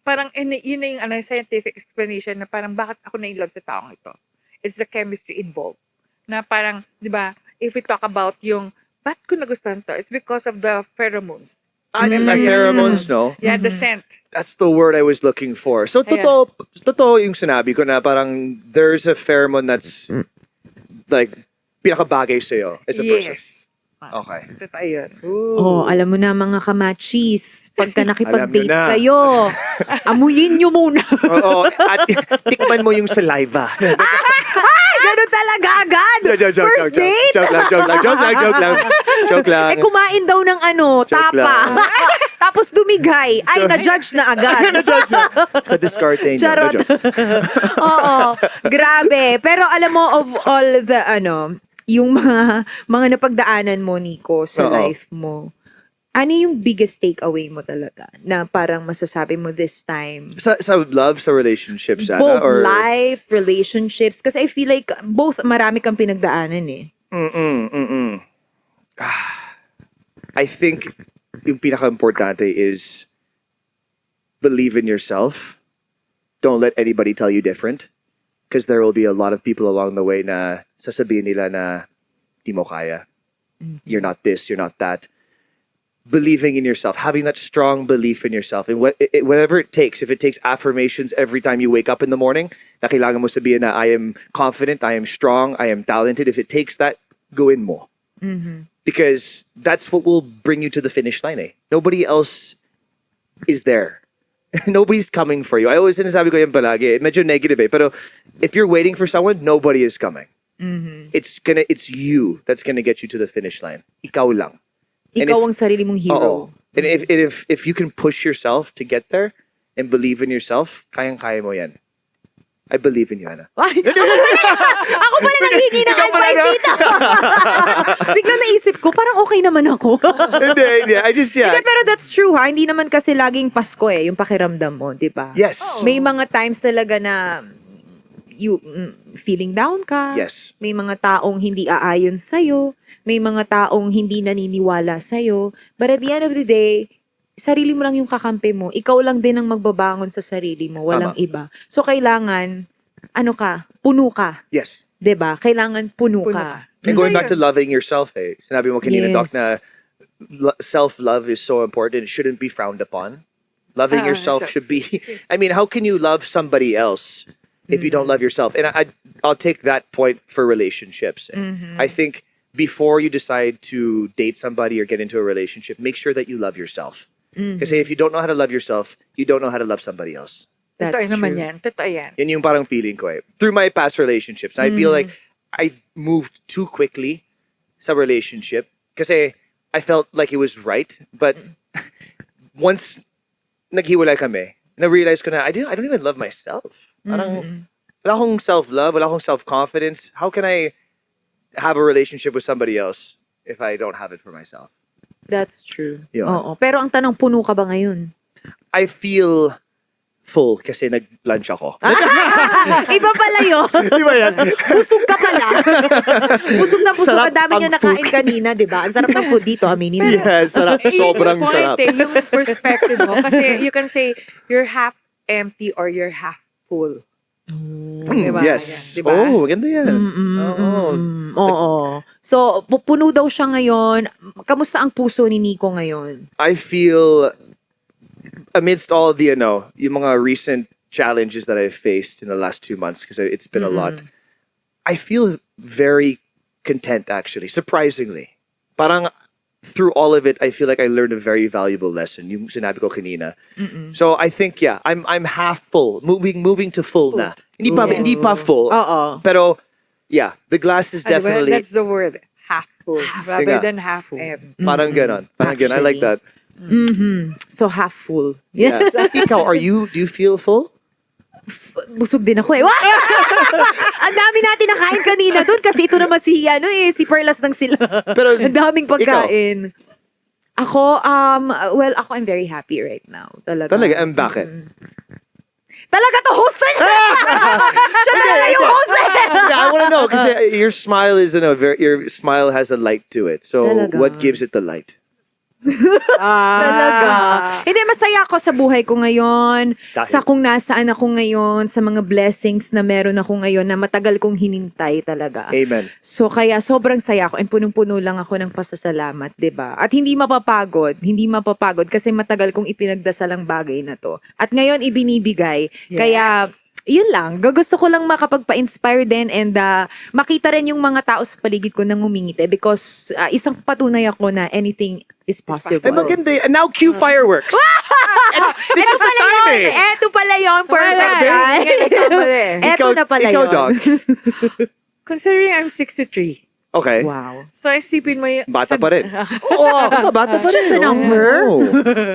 parang yun na yung scientific explanation na parang bakit ako na-in-love sa taong ito. It's the chemistry involved. Na parang, di ba, if we talk about yung, ba't ko nagustuhan to? It's because of the pheromones. Remember yun? Pheromones, no? Yeah, the scent. That's the word I was looking for. So, Ayan. totoo yung sinabi ko na parang there's a pheromone that's like pinakabagay sa'yo as a person. Yes. Okay. Totoo yun. Oh, alam mo na mga kamachis, pagka nakipag-date Alam nyo na. kayo, amuyin nyo muna. Oo, at tikman mo yung saliva. Ganun talaga agad. First date. Joke lang. Kumain daw ng Joke tapa. lang. Tapos dumigay. Ay, na-judge na agad. Sa discarte niyo. Charot. Oo. Grabe. Pero alam mo, of all the, yung mga napagdaanan mo, Nico, sa Oo. life mo, ano yung biggest takeaway mo talaga na parang masasabi mo this time? Sa love, sa relationships, Both or life, relationships, kasi I feel like both marami kang pinagdaanan eh. I think yung pinaka-importante is believe in yourself. Don't let anybody tell you different. Because there will be a lot of people along the way na sasabihin nila na di mo kaya. You're not this, you're not that. Believing in yourself, having that strong belief in yourself, and whatever it takes. If it takes affirmations every time you wake up in the morning, na kailangan mo sabihin na I am confident, I am strong, I am talented. If it takes that, gawin mo. Because that's what will bring you to the finish line. Nobody else is there. Nobody's coming for you. I always sinasabi ko yan palagi. Medyo negative pero if you're waiting for someone, nobody is coming. It's you that's gonna get you to the finish line. Ikaw lang. And Ikaw if- ang sarili mong hero. Oo. And if you can push yourself to get there, and believe in yourself, kayang-kaya mo yan. I believe in you, Ana. Ay, ako pala nanghingi ng advice dito. Biglang naisip ko, parang okay naman ako. hindi. I just, yeah. Hindi, pero that's true ha. Hindi naman kasi laging Pasko yung pakiramdam mo, di ba? Yes. May mga times talaga na you feeling down ka. Yes. May mga taong hindi aayon sa'yo. May mga taong hindi naniniwala sa'yo. But at the end of the day, sarili mo lang yung kakampi mo. Ikaw lang din ang magbabangon sa sarili mo. Walang Tama. iba. So, kailangan, puno ka. Yes. 'Di ba? Kailangan puno Puno ka. ka. And going back to loving yourself, sinabi mo kanina, Yes. Doc, na self-love is so important. It shouldn't be frowned upon. Loving yourself should be, I mean, how can you love somebody else if you don't love yourself? And I'll take that point for relationships. I think before you decide to date somebody or get into a relationship, make sure that you love yourself. Kasi if you don't know how to love yourself, you don't know how to love somebody else. That's Totoo naman true. yan. Totoo yan. Yun yung parang feeling ko Through my past relationships, I feel like I moved too quickly sa relationship kasi I felt like it was right. But once naghiwalay kami, na-realize ko na I don't even love myself. Parang wala akong self-love, wala akong self-confidence. How can I have a relationship with somebody else if I don't have it for myself? That's true. Yun. Oo. Pero ang tanong, puno ka ba ngayon? I feel full kasi nag-lunch ako. Iba pala yun. Di ba yan? Busog ka pala. busog na busog. Sarap Ang dami niya ang nakain food. kanina, di ba? Ang sarap ng food dito, aminin mo. Yes, sarap. Sobrang yung point, sarap. yung perspective mo. Kasi you can say, you're half empty or you're half full. Diba? Yes. Diba? Oh, maganda yan. Oo. Oo. So, puno daw siya ngayon. Kamusta ang puso ni Nico ngayon? I feel amidst all the, yung mga recent challenges that I've faced in the last 2 months, because it's been a lot, I feel very content actually, surprisingly. Parang through all of it, I feel like I learned a very valuable lesson. Yung sinabi ko kanina. So I think, I'm half full. Moving to full na. Hindi pa full. Oo. Pero, yeah, the glass is Diba? definitely That's the word. Half full. Rather nga. than half empty. parang ganon. Parang ganon. I like that. So, half full. Yeah. Ikaw, do you feel full? Busog din ako eh. Ang dami natin nakain kanina doon kasi ito naman si Perlas ng sila. Pero, ang daming pagkain. Ako, ako I'm very happy right now. Talaga. Talaga, and bakit? Talaga to, host na niya! Siya talaga yung host eh! Yeah, I want to know because your smile is your smile has a light to it. So Talaga. what gives it the light? Talaga. Hindi, masaya ako sa buhay ko ngayon, Dahil? sa kung nasaan ako ngayon, sa mga blessings na meron ako ngayon na matagal kong hinintay talaga. Amen. So kaya sobrang saya ako and punong-puno lang ako ng pasasalamat, 'di ba? At hindi mapapagod kasi matagal kong ipinagdasal ang bagay na 'to. At ngayon ibinibigay. Kaya yun lang, gusto ko lang makapagpa-inspire din and makita rin yung mga tao sa paligid ko nang ngumingiti because isang patunay ako na anything is possible. Ay, maganda. And now cue fireworks. And this is the time eh. Eto pala yun, perfect. Wala. Eto na pala ikaw, yun. Doc. Considering I'm 63. Okay. Wow. So isipin mo yung... Bata pa rin. Oh, Bata it's just a number. Oh.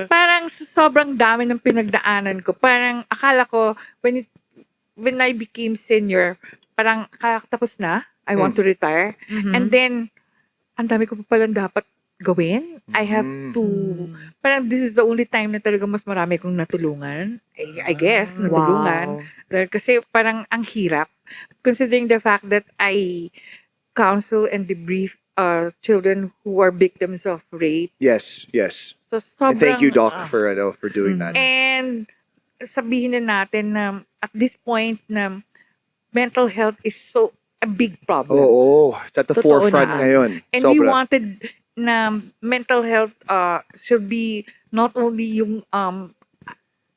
Parang sobrang dami ng pinagdaanan ko. Parang akala ko, when I became senior, parang tapos na. I want to retire. And then, ang dami ko pa palang dapat gawin. I have to, parang this is the only time na talaga mas marami kong natulungan. I guess, natulungan. Dahil kasi parang ang hirap. Considering the fact that I counsel and debrief children who are victims of rape. Yes. So And sobrang... thank you, Doc, for doing that. And sabihin na natin na at this point na mental health is so a big problem. Oh, it's at the Totoo forefront na. ngayon. And we Sobra. wanted na mental health should be not only yung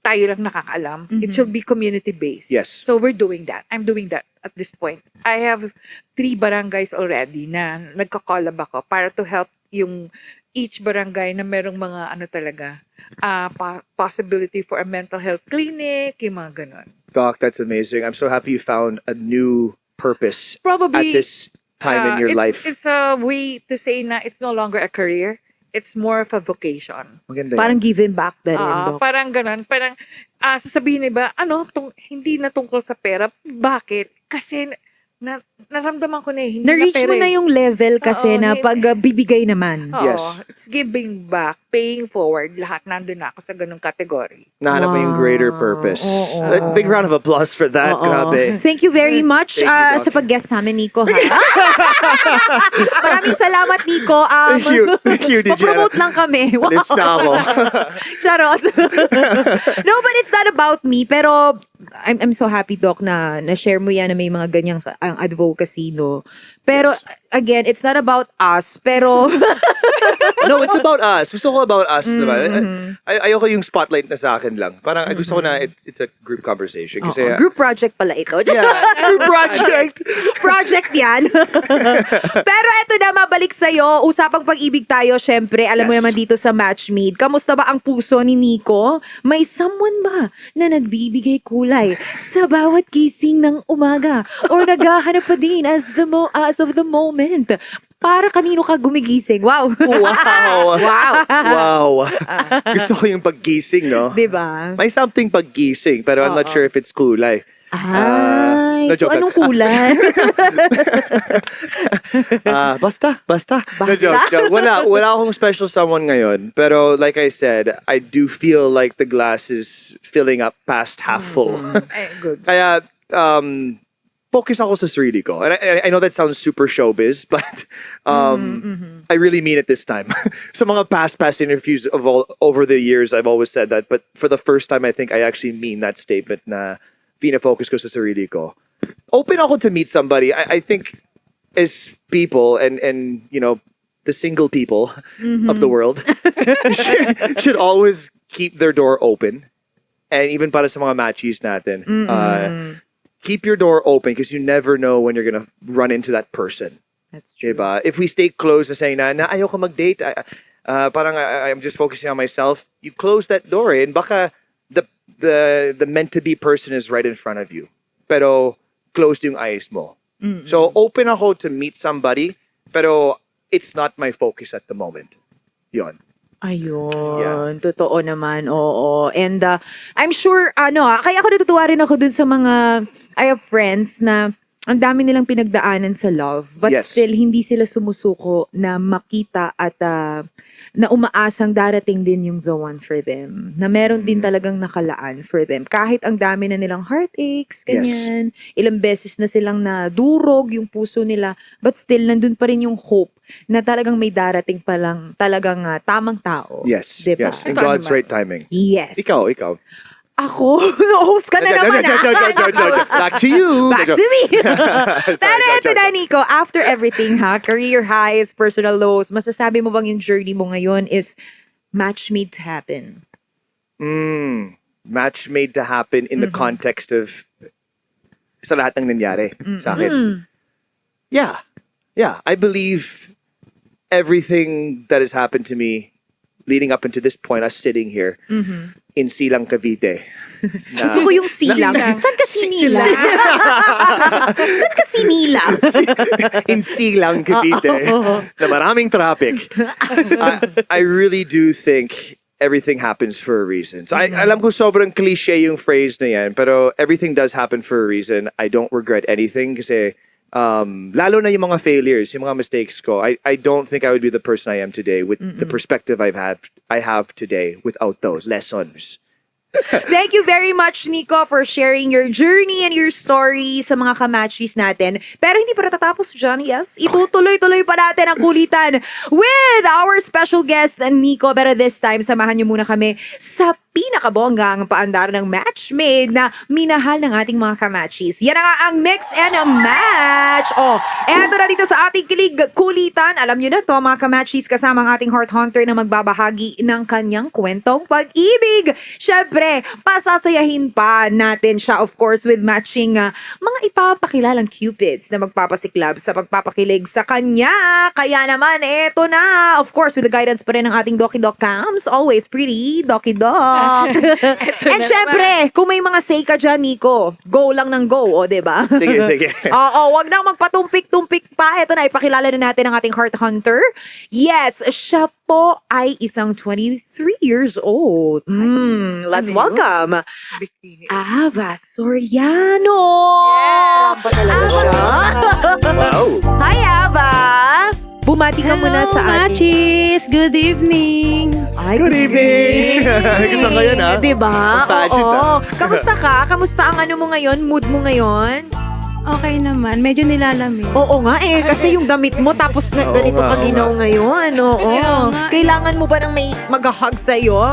tayo lang nakakaalam, it should be community-based. Yes. So we're doing that. I'm doing that at this point. I have 3 barangays already na nagka-collab ako para to help yung each barangay na merong mga talaga possibility for a mental health clinic, yung mga ganon. Doc, that's amazing. I'm so happy you found a new purpose Probably at this time in your life. It's a way to say na it's no longer a career. it's more of a vocation. Maganda Parang yan. giving back na rin, Doc. Parang ganun. Parang sasabihin niba, hindi na tungkol sa pera. Bakit? Kasi naramdaman ko na hindi Na-reach na mo pera na yung level kasi Oo, na hindi. pag bibigay naman. Oo, Yes. it's giving back, paying forward. Lahat nandun na ako sa ganung category. Nahanap mo yung greater purpose. Oo. Big round of applause for that. Oo. Grabe. Thank you very much Thank you, Doc. sa pag-guest sa amin, Nico. Ha? Maraming salamat, Nico. Thank you, DJ. Pa-promote lang kami. Wow. Alis na ako. Charot. No, but it's not about me. Pero I'm so happy, Doc, na share mo yan na may mga ganyang ang advocacy, no? Pero again, it's not about us. Pero No, it's about us. Gusto ko about us naman. Ayoko yung spotlight na sa akin lang. Parang gusto ko na it's a group conversation. Kasi, Oo, group project pala ito. yeah, group project. Project yan. Pero eto na, mabalik sa'yo. Usapang pag-ibig tayo, syempre. Alam mo Yes. naman dito sa Matchmade. Kamusta ba ang puso ni Nico? May someone ba na nagbibigay kulay sa bawat gising ng umaga? Or naghahanap pa din as of the moment? Para kanino ka gumigising? Wow. Wow. Wow. Wow. Gusto ko yung paggising, no? Diba? May something paggising, pero I'm not sure if it's kulay. Ay, no, so joke lang. anong kulay? Basta. No, joke. Wala akong special someone ngayon. Pero like I said, I do feel like the glass is filling up past half full. Good. Kaya, focus ako sa sarili ko. And I know that sounds super showbiz, but I really mean it this time. Sa mga past interviews over the years, I've always said that. But for the first time, I think I actually mean that statement na fina-focus ko sa sarili ko. Open ako to meet somebody. I think as people and you know, the single people of the world should always keep their door open. And even para sa mga matchies natin, keep your door open because you never know when you're gonna run into that person. That's true. Diba? If we stay close na saying na ayoko mag-date, parang I'm just focusing on myself, you close that door and baka the meant to be person is right in front of you. Pero closed yung eyes mo. So open ako to meet somebody, pero it's not my focus at the moment. Yon. Ayun, totoo naman, oo. And I'm sure, kaya ako natutuwa rin ako dun sa mga, I have friends na ang dami nilang pinagdaanan sa love, but Yes. still hindi sila sumusuko na makita at na umaasang darating din yung the one for them. Na meron din talagang nakalaan for them. Kahit ang dami na nilang heartaches, ganyan. Ilang beses na silang nadurog yung puso nila, but still nandun pa rin yung hope na talagang may darating pa lang talagang tamang tao. Yes. Diba? Yes. In Ito God's naman. right timing. Yes. Ikaw. Ako? Host ka na naman Back to you. Back to me. Sorry, Pero ito joke. na, Nico, after everything, career highs, personal lows, masasabi mo bang yung journey mo ngayon is match made to happen? Match made to happen in the context of sa lahat ng nangyari sa akin. Yeah. I believe everything that has happened to me leading up into this point, us sitting here in Silang, Cavite. Gusto ko yung silang. Saan ka sinilang? Saan ka sinilang? In Silang, Cavite, na maraming traffic. I really do think everything happens for a reason. So alam ko sobrang cliche yung phrase na yan, pero everything does happen for a reason. I don't regret anything kasi lalo na yung mga failures, yung mga mistakes ko, I don't think I would be the person I am today with the perspective I have today without those lessons. Thank you very much, Nico, for sharing your journey and your story sa mga kamatchis natin. Pero hindi pa natatapos dyan, yes? Itutuloy-tuloy pa natin ang kulitan with our special guest, Nico. Pero this time, samahan niyo muna kami sa pinakabonggang paandar ng Matchmade na minahal ng ating mga kamatchis. Yan na nga ang Mix and Match. Eto na dito sa ating kilig kulitan. Alam niyo na to, mga kamatchis, kasama ang ating heart hunter na magbabahagi ng kanyang kwentong pag-ibig. Syempre, pasasayahin pa natin siya, of course, with matching mga ipapakilalang cupids na magpapasiklab sa pagpapakilig sa kanya. Kaya naman, eto na. Of course, with the guidance pa rin ng ating Doki Doc Cams. Always pretty, Doki Doc. And syempre, kung may mga say ka dyan, Nico, go lang ng go, diba? Sige. Oo, wag nang magpatumpik-tumpik pa. Ito na, ipakilala na natin ang ating heart hunter. Yes, siya po ay isang 23 years old. Let's Ano yun? welcome Bikini. Ava Soriano! Yeah! Ba talaga siya? Wow. Hi, Ava! Bumati ka muna sa atin. Machis! Good evening! Ay, Good evening! Gusto ko yun, ha? Diba? Ang fashion, Oo. ha? Kamusta ka? Kamusta ang ano mo ngayon? Mood mo ngayon? Okay naman, medyo nilalamig. Oo nga eh, kasi yung damit mo tapos Oo ganito nga, ka ginaw ngayon. Oo. Kaya nga. Kailangan mo ba ng may mag-hug sa'yo?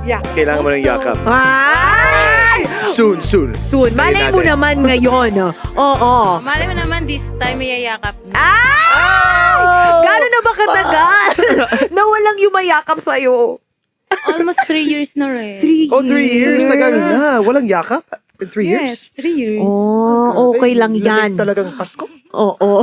Kailangan mo ng Hope so. yakap. Ay! Soon. Soon. Malay mo natin. naman ngayon. Oo. Mali mo naman this time may yayakap na. Ay! Gano'n na ba katagal? na walang yumayakap sa'yo? Almost 3 years na rin. 3 Oh, 3 years. Tagal na. Walang yakap? In 3 years? Yes, 3 years. Oh, okay lang yan. Talagang Pasko. Oo.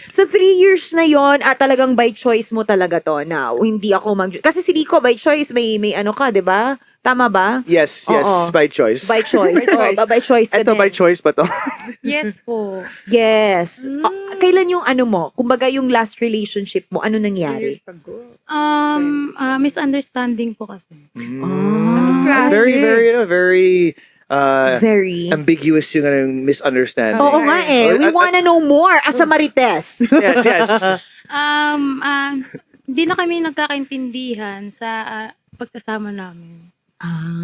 Sa 3 years na yon at talagang by choice mo talaga to na hindi ako kasi si Rico by choice may ano ka, 'di ba? Tama ba? Yes, Oo. by choice. By choice. By choice. By choice ka Ito, din. by choice ba to? Yes po. Yes. Kailan yung ano mo? Kumbaga yung last relationship mo, ano nangyari? Years ago. Misunderstanding po kasi. Klase. Very Very. ambiguous yung misunderstanding. Oo nga eh. We wanna know more as a Marites. Yes. Hindi na kami nagkakaintindihan sa pagsasama namin.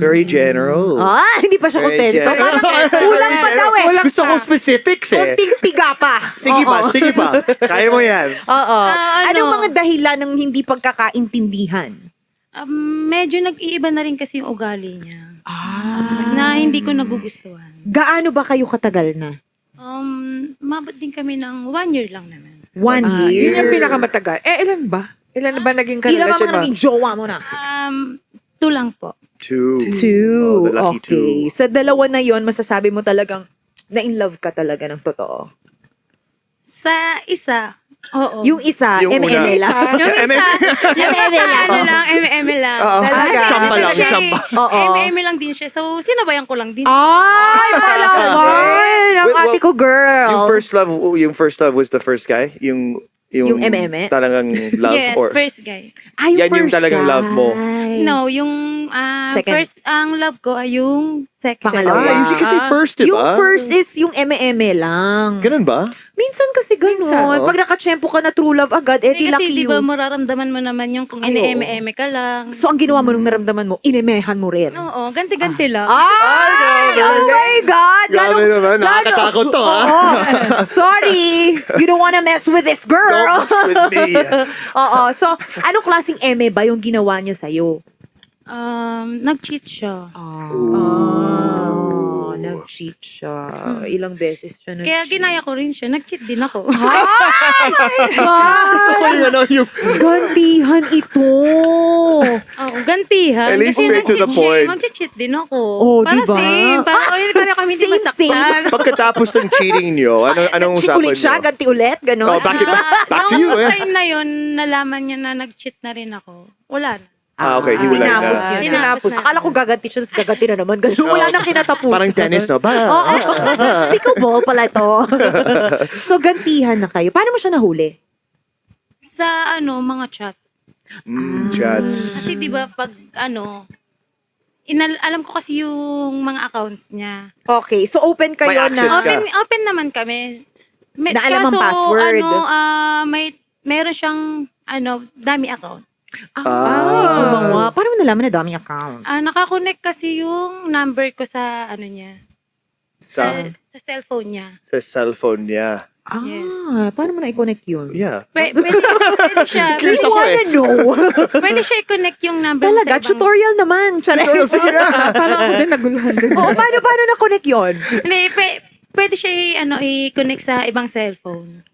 Very general. Hindi pa siya Very kontento. general. Parang kulang pa daw eh. Gusto ko specifics eh. Kunting piga pa. Sige pa. Kaya mo yan. Oo. Anong Ano? mga dahilan ng hindi pagkakaintindihan? Medyo nag-iiba na rin kasi yung ugali niya. Na hindi ko nagugustuhan. Gaano ba kayo katagal na? Mabot din kami ng 1 year lang naman. 1 year? Yun yung pinakamatagal. Ilan ba? Ilan ba naging Ilan ba karelasyon mga mo? naging jowa mo na? 2 lang po. 2. 2. Oh, the lucky Okay. two. Sa dalawa na yon masasabi mo talagang na-in love ka talaga ng totoo. Sa isa, oo. Yung isa, Yung M&M una. lang. Yung isa, yung M&M isa, lang. ano lang, M&M lang. Oo. Talaga? Chamba lang, Kasi chamba. Oo. M&M lang din siya. So, sinabayan ko lang din. Ay, palawan! Ang Wait, ate ko, girl. Yung first love was the first guy? Yung Yung M&M? Talagang love Yes, or first guy. Ay, yan yung first talagang love mo. guy. No, yung Second. first, ang love ko ay yung second. Pangalawa. usually kasi first, di Yung ba? first is yung M&M lang. Ganun ba? Minsan kasi ganun. Minsan, oo. Pag nakatsyempo ka na true love agad, Kasi lucky di you. ba mararamdaman mo naman yung kung Ay, oo. ine-eme ka lang. So, ang ginawa mo nung naramdaman mo, inemehan mo rin. Oo, ganti-ganti lang. Ay! Oh my God! Grabe naman, nakakatakot to, ha? Oo. Sorry! You don't wanna mess with this girl! Don't mess with me. Oo. So, anong klaseng eme ba yung ginawa niya sa'yo? Nag-cheat siya. Nag-cheat siya. Ilang beses siya nag-cheat. Kaya ginaya ko rin siya. Nag-cheat din ako. Gusto ko yung Gantihan ito. Oo, gantihan. At least Kasi straight to the nag-cheat siya, point. Mag-cheat din ako. Oh, para diba? same. Para kami hindi Same, masaktan. Pagkatapos ng cheating nyo, anong Nag-cheat usapan ulit siya, nyo? ganti ulit, gano'n. Oh, back to you, Nung eh. time na yun, nalaman niya na nag-cheat na rin ako. Wala na. Okay, hiwalay na. Tinapos yun. Tinapos na. Akala ko gaganti siya, tapos gaganti na naman. Ganun. Wala nang kinatapusan. Parang tennis, no? Oo. Pickleball pala ito. So, gantihan na kayo. Paano mo siya nahuli? Sa mga chats. Chats. Kasi 'di ba pag alam ko kasi yung mga accounts niya. Okay, so open kayo May access na... ka. Open naman kami. Na alam ang password. Meron siyang dami account. Tumawa. Paano mo nalaman na daming account? Nakakonect kasi yung number ko sa niya. Sa Cellphone niya. cellphone niya. Yes. Paano mo na-i-connect yun? Yeah. Pwede siya. Curious ako eh. know. Pwede siya i-connect yung number Talaga, sa ibang... tutorial naman. Charay. Sige na. Parang ako din naguluhan din. Oo, paano na-connect yun? Hindi, pwede siya i-connect sa ibang cellphone.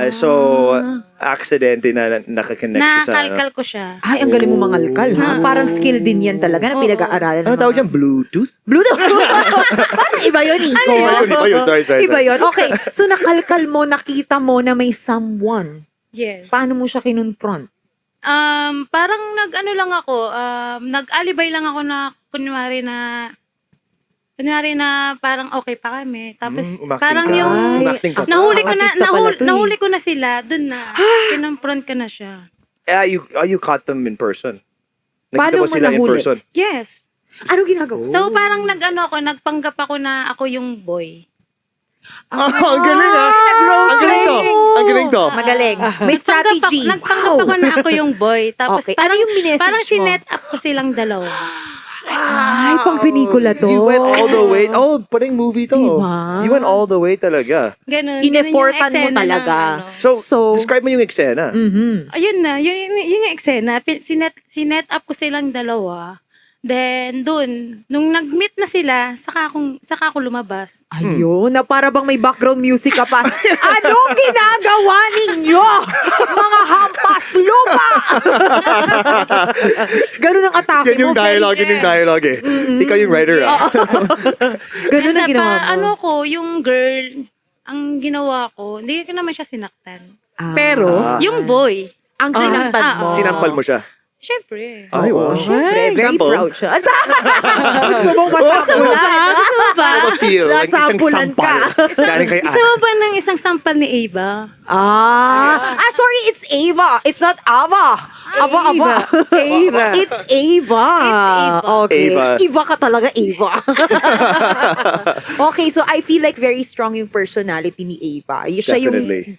So, aksidente na nakakonnect siya sa... Nakalkal ko siya. Ay, ang galing mo mangalkal, ha? Parang skill din yan talaga na Oo. pinag-aaralan. Ano tawag dyan? Bluetooth? Bluetooth? Parang iba yun, Iko. Iba yun. Sorry. Iba yun. Okay, so nakalkal mo, nakita mo na may someone. Yes. Paano mo siya kinonfront? Parang lang ako, nag-alibay lang ako na kunwari na parang okay pa kami. Tapos umakting parang ka. yung Umakting ka pa. nahuli ko na Artista pala to eh. nahuli ko na sila doon na kinonfront ka na siya. You caught them in person. Paano Nakita mo mo sila in nahuli? person. Yes. Ano ginagawa? So parang nagpanggap ako na ako yung boy. Oh, ang galing Ang galing to. Ang galing to. Magaling. May strategy. Nagpanggap ako na ako yung boy. Tapos Okay. parang, Ano yung minessage parang mo? sinet up ko silang dalawa. Ay, pang pelikula to. You went all the way. Oh, putting movie to. Diba? You went all the way talaga. Ganun. Inefortan mo ganun yung eksena talaga. ng ano. So, describe mo yung eksena. Ayun na, yun yung eksena. Sinet up ko silang dalawa. Then, nung nag-meet na sila, saka ako lumabas. Ayun, na para bang may background music ka pa. Anong ginagawa ninyo? Mga hampas lupa! Ganun ang atake Yan yung mo. dialogue, yun yung dialogue eh. Ikaw yung writer Ganun ang Nasa ginawa mo. ano ko, yung girl, ang ginawa ko, hindi ko naman siya sinaktan. Pero, Yung boy, Ang sinaktan mo. Sinampal mo siya. syempre. Ay, wow. Siyempre, very Sample. proud siya. Gusto mong masampulan? Gusto mo ba? Ano ba feel? Like isang Nasampulan sampal. Galing kay Gusto mo ba ng isang sampal ni Ava? Sorry, it's Ava. It's not Ava. Ava. Ava. It's Ava. It's Ava. Okay. Ava. Ava ka talaga, Ava. Okay, so I feel like very strong yung personality ni Ava. Siya yung Definitely.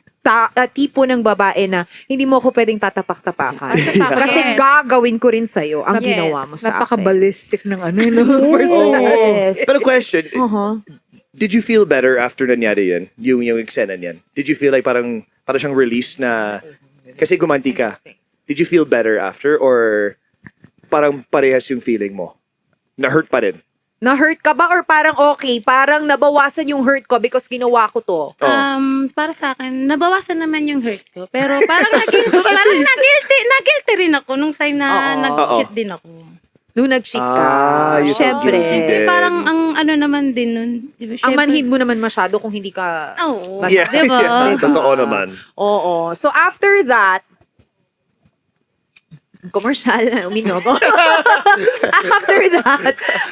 tipo ng babae na hindi mo ko pwedeng tatapak-tapakan. Kasi Yes. gagawin ko rin sa'yo ang Yes. ginawa mo sa akin. napaka-ballistic ng ano, no? Yes. Pero question, Uh-huh. did you feel better after nangyari yun? Yung eksena niyan? Did you feel like parang siyang release na, kasi gumanti ka. Did you feel better after or parang parehas yung feeling mo? Na-hurt pa rin? Na-hurt ka ba or parang okay? Parang nabawasan yung hurt ko because ginawa ko to. Para sa akin, nabawasan naman yung hurt ko. Pero parang nag-guilty rin ako nung time na Oo. nag-cheat din ako. Nung nag-cheat ka. You felt Siyempre. guilty din. Parang ang ano naman din nun. Diba, Ang manhid mo naman masyado kung hindi ka... Oo. Yeah, Diba? yeah. Totoo naman. Oo. So after that, commercial, uminom ako.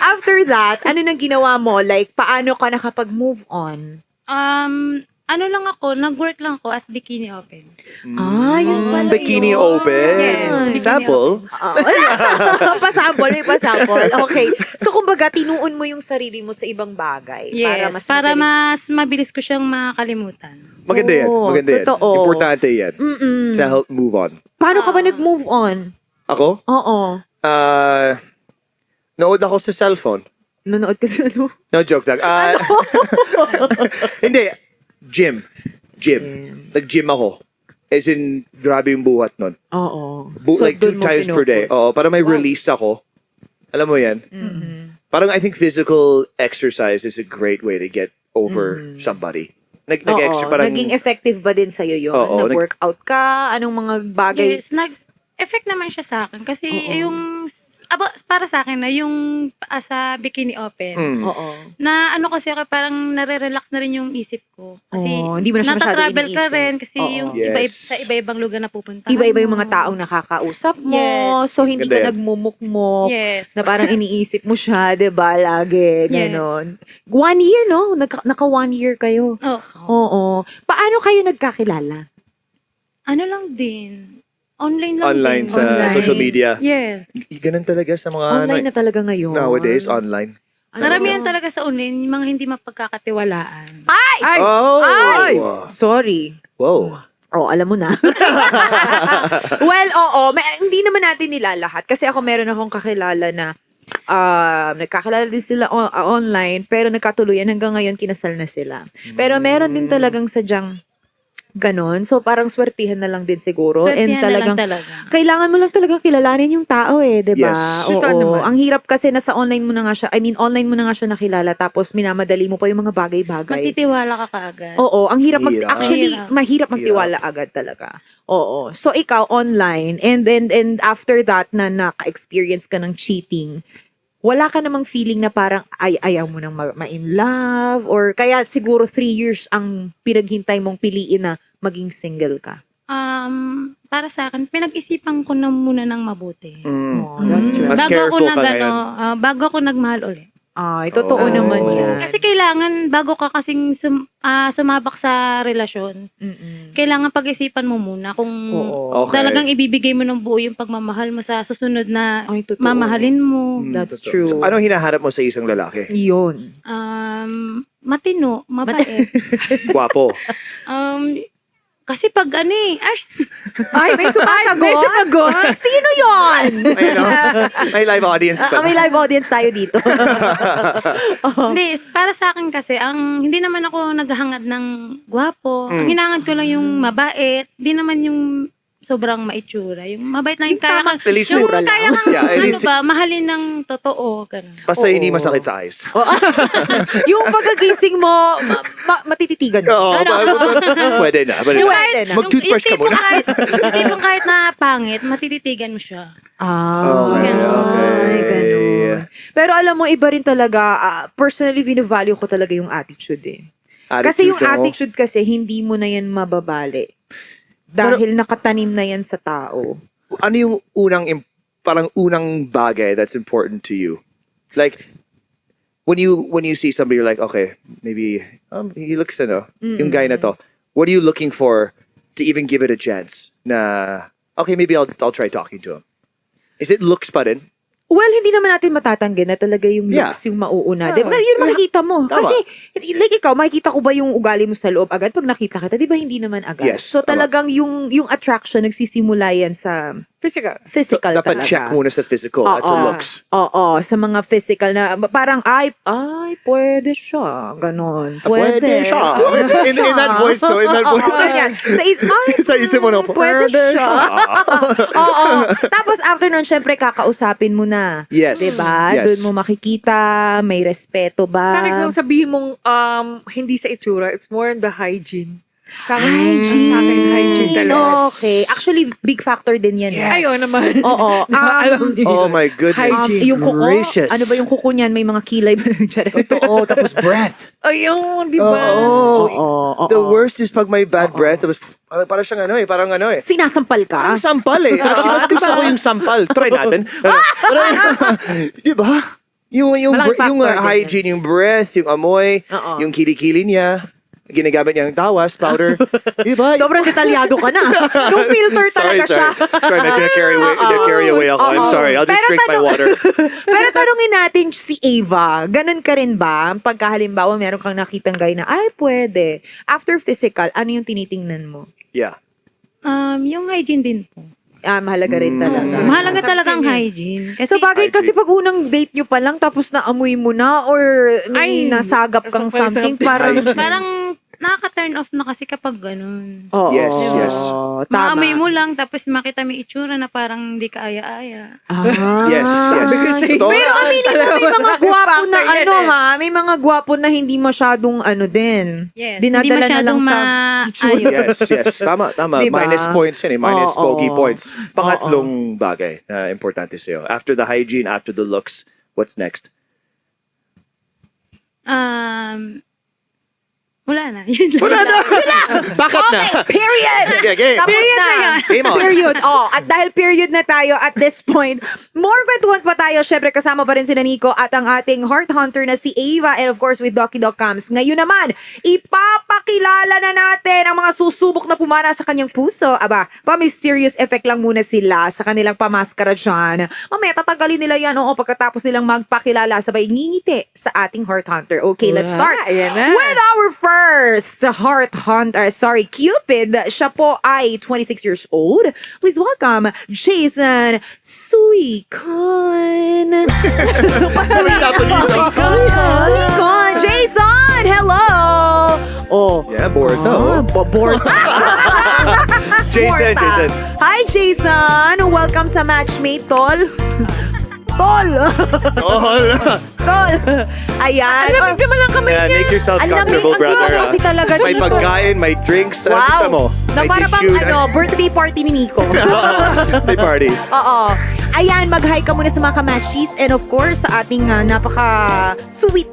after that, ano nang ginawa mo? Like, paano ka nakapag-move on? Ano lang ako, nag-work lang ako as bikini open. Yun pala Bikini yun. open. Yes, bikini Sample. Pasample, may pasample. Okay. So, kumbaga, tinuon mo yung sarili mo sa ibang bagay. Yes, madaling- para mas mabilis ko siyang makakalimutan. Maganda yan. Oo, Maganda yan. totoo. Importante yan. To help move on. Paano ka ba nag-move on? Ako? Oo. Nood ako sa cellphone. Nanood ka sa ano? No, joke lang. Hindi. Gym. Nag-gym ako. As in, grabe yung buhat nun. Oo. Like 2 dun mo times per day. pinupus. Oo, para may release ako. Alam mo yan? Parang I think physical exercise is a great way to get over somebody. Nag-extra Oo. parang... Naging effective ba din sa'yo yun? Oo, Nag-workout ka? Anong mga bagay? Yes, nag-effect naman siya sa akin. Kasi yung, para sa akin na yung sa bikini open, Oo. na ano kasi ako parang nare-relax na rin yung isip ko. Kasi Oo, hindi mo na siya masyado natatravel ka iniisip. rin kasi Oo. yung Yes. sa iba-ibang lugar na pupunta. Iba-iba yung mga taong nakakausap mo. Yes. So, hindi Ganda ka yan. nagmumukmok. Yes. Na parang iniisip mo siya, di ba? Lagi, Yes. ganon. 1 year, no? Naka 1 year kayo. Oh, Oo. Paano kayo nagkakilala? ano lang din. Online lang Online din. sa Online. social media. Yes. Ganun talaga sa mga... Online na talaga ngayon. Nowadays, online. Karamihan talaga sa online, yung mga hindi mapagkakatiwalaan. Ay! Oh! Ay! Wow. Sorry. Whoa. Oh, alam mo na. Well, oo. Hindi naman natin nilalahat. Kasi ako meron akong kakilala na nagkakilala din sila online pero nagkatuluyan hanggang ngayon kinasal na sila. Pero meron din talagang sadyang ganon. So parang swertihan na lang din siguro. Swertihan na lang talagang talaga. kailangan mo lang talaga kilalanin yung tao eh, 'di ba? Yes. Oo. Totoo naman. Ang hirap kasi nasa online mo na nga siya. online mo na nga siya nakilala tapos minamadali mo pa yung mga bagay-bagay. Magtitiwala ka kaagad. Oo, ang hirap Hirap. actually Hirap. mahirap magtiwala agad talaga. Oo. So ikaw online and after that na naka-experience ka ng cheating, wala ka namang feeling na parang ayaw mo nang ma-in love or kaya siguro 3 years ang pinaghintay mong piliin na maging single ka. Para sa akin, pinag-isipan ko na muna ng mabuti. Oh, that's right. Mas Bago ako careful ka ngayon. bago ako nagmahal ulit. Ay, totoo Oh. naman yan. Kasi kailangan, bago ka kasing sumabak sa relasyon, kailangan pag-isipan mo muna kung Oo. Okay. talagang ibibigay mo ng buo yung pagmamahal mo sa susunod na Ay, totoo. mamahalin mo. That's Totoo. true. So, anong hinahanap mo sa isang lalaki? Yun. Matino, mabait. Gwapo. Kasi pag Ay, may sumasagot? May sumagot? Sino yon? Ayun, no? May live audience pa. May live audience tayo dito. hindi, para sa akin kasi, hindi naman ako naghahangad ng gwapo. Ang hinahangad ko lang yung mabait, hindi naman yung sobrang maitsura. Yung mabait na yung kaya kang, At least yung sura lang. kaya kang, Yeah, at least- mahalin ng totoo. Ganun. Basta hindi Oo. masakit sa eyes. Yung pagkagising mo, matititigan mo. Oo, pwede na. Pwede na. Pwede na. Mag-toothbrush ka Yung muna. Yung tipong kahit na pangit, matititigan mo siya. Okay, Ay, okay. ganun. Pero alam mo, iba rin talaga, personally, vinu-value ko talaga yung attitude eh. Kasi yung Attitude, no? attitude kasi, hindi mo na yan mababali. Dahil nakatanim na yan sa tao. Ano yung parang unang bagay that's important to you? Like, when you see somebody, you're like, okay, maybe he looks, yung guy na to. What are you looking for to even give it a chance? Na, okay, maybe I'll try talking to him. Is it looks pa rin? Well, hindi naman natin matatanggi na talaga yung Yeah. looks yung mauuna. Diba? Yun makikita mo. Tama. Kasi, like ikaw, makikita ko ba yung ugali mo sa loob agad? Pag nakita kita, di ba hindi naman agad? Yes, So tama. talagang yung attraction, nagsisimula yan sa Physical. physical Dapat talaga. check muna sa physical. That's a Oo. looks. Oo, sa mga physical na parang, ay, pwede siya. Ganon. Pwede. siya. In that voice, so in that voice. Oo, ganyan. Sa isip mo na po. Pwede siya. Oo. Tapos after nun, syempre, kakausapin mo na. Yes. Diba? Yes. Doon mo makikita, may respeto ba? Sa akin, kung sabihin mong hindi sa itsura, it's more on the hygiene. Sa akin, Hygiene. Sa akin, hygiene talaga. Okay. Actually, big factor din yan. Yes. Ayun naman. Oo. Alam niyo. Oh my goodness. Hygiene. Yung kuko, Gracious. ano ba yung kuko niyan? May mga kilay ba? Charot. Oo, tapos breath. Ayun, di ba? Oo. The worst is pag may bad breath, tapos parang siyang parang Sinasampal ka? Parang sampal eh. Actually, mas gusto ko yung sampal. Try natin. Di ba? Yung Malaking factor din hygiene, yung breath, yung amoy, Oo. yung kilikili niya, ginagamit niya yung tawas, powder. Di ba? Sobrang detalyado ka na. Yung filter talaga siya. Sorry, medyo na-carry away ako. I'm Oo. sorry. I'll just Pero drink my water. Pero tanungin natin si Ava, ganun ka rin ba? Pagka halimbawa meron kang nakitang guy na, ay pwede. After physical, ano yung tinitingnan mo? Yeah. Yung hygiene din po. Mahalaga rin talaga. Mahalaga Sa talaga ang sa'yo. hygiene. Kasi, So bagay kasi Hygiene. pag unang date nyo pa lang tapos naamoy mo na or may Ay, nasagap kang something. something parang parang nakaka-turn off na kasi kapag ganun. Oo. Yes, yes. Tama. Maamoy mo lang, tapos makita may itsura na parang hindi ka aya-aya. Yes, yes. Sabi ko sa'yo. Totoo. Pero aminin mo, may mga Malaking gwapo na factor yan ano eh. ha, may mga gwapo na hindi masyadong ano din. Yes, Dinadala hindi na lang masyadong sa itsura. Yes, yes. Tama. Diba? Minus points yun eh. Minus Oo. bogey points. Pangatlong bagay na importante sa'yo. After the hygiene, after the looks, what's next? Wala na. Yun lang. Wala na! Bakit na? Period! Okay, game. Tapos Period na. na yun. Game on. Period. At dahil period na tayo at this point, more kwentuhan pa tayo. Syempre, kasama pa rin si Nico at ang ating heart hunter na si Ava and of course with Doki Doc Cams. Ngayon naman, ipapakilala na natin ang mga susubok na pumana sa kanyang puso. Aba, pa-mysterious effect lang muna sila sa kanilang pamaskara dyan. Mamaya, tatagalin nila yan. Oo, pagkatapos nilang magpakilala, sabay ngingiti sa ating heart hunter. Okay, let's start. Ayan na. With our first heart hunter, Cupid. Siya po ay 26 years old. Please welcome Jason Suicon. Suicon. Jason, hello. Oh. Yeah, bored na. Bored. Jason, Jason. Hi, Jason. Welcome sa Matchmate, tol. Tol. Tol. Ayan. Alam, mo lang kamay Yeah, niya. make yourself Ang lamig, comfortable, ang brother. gulo kasi talaga May dito. pagkain, may drinks. Ano gusto mo? Na May para bang tissue. birthday party ni Nico. May party. Oo. Ayan, mag-hi ka muna sa mga kamatchies and of course sa ating napaka-sweet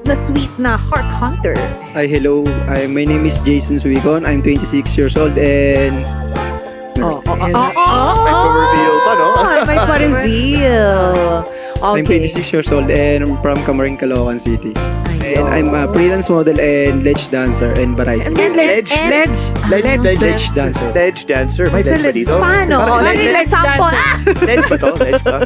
na heart hunter. Hi, hello. My name is Jason Suicon. I'm 26 years old and Oo. May pa-reveal pa, no? May pa-reveal. I'm Okay. 26 years old and I'm from Camarin, Caloocan City. And I'm a freelance model and ledge dancer and variety. Ledge. Ledge dancer. Ledge dancer. May ledge ba dito? Paano? Parang Sige na ledge, sample. ledge ba to? Ledge ba?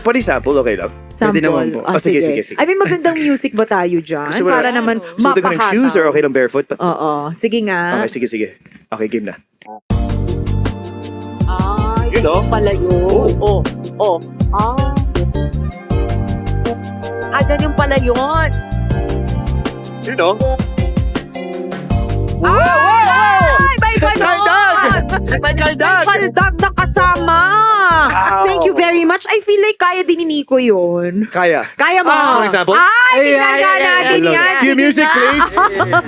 Pwede sample, okay lang. Pwede naman po. Oh, sige, sige, sige. I mean, magandang music ba tayo dyan? Gusto mo na- Para naman Suot ko ng shoes or okay lang barefoot? Oo. Sige nga. Okay, sige, sige. Okay, game na. Ay, Yun, oh. pala yun. Oh. Ganyan pala yun. You know? Ay, may Kaldag! ganon! May kaldag! Kaldag na kasama! Wow. Thank you very much. I feel like kaya din ni Nico yun. Kaya. Kaya mo. For example? Ay, tingnan Ay, nga ay, natin ay, yan. Cue Sige music, na. please.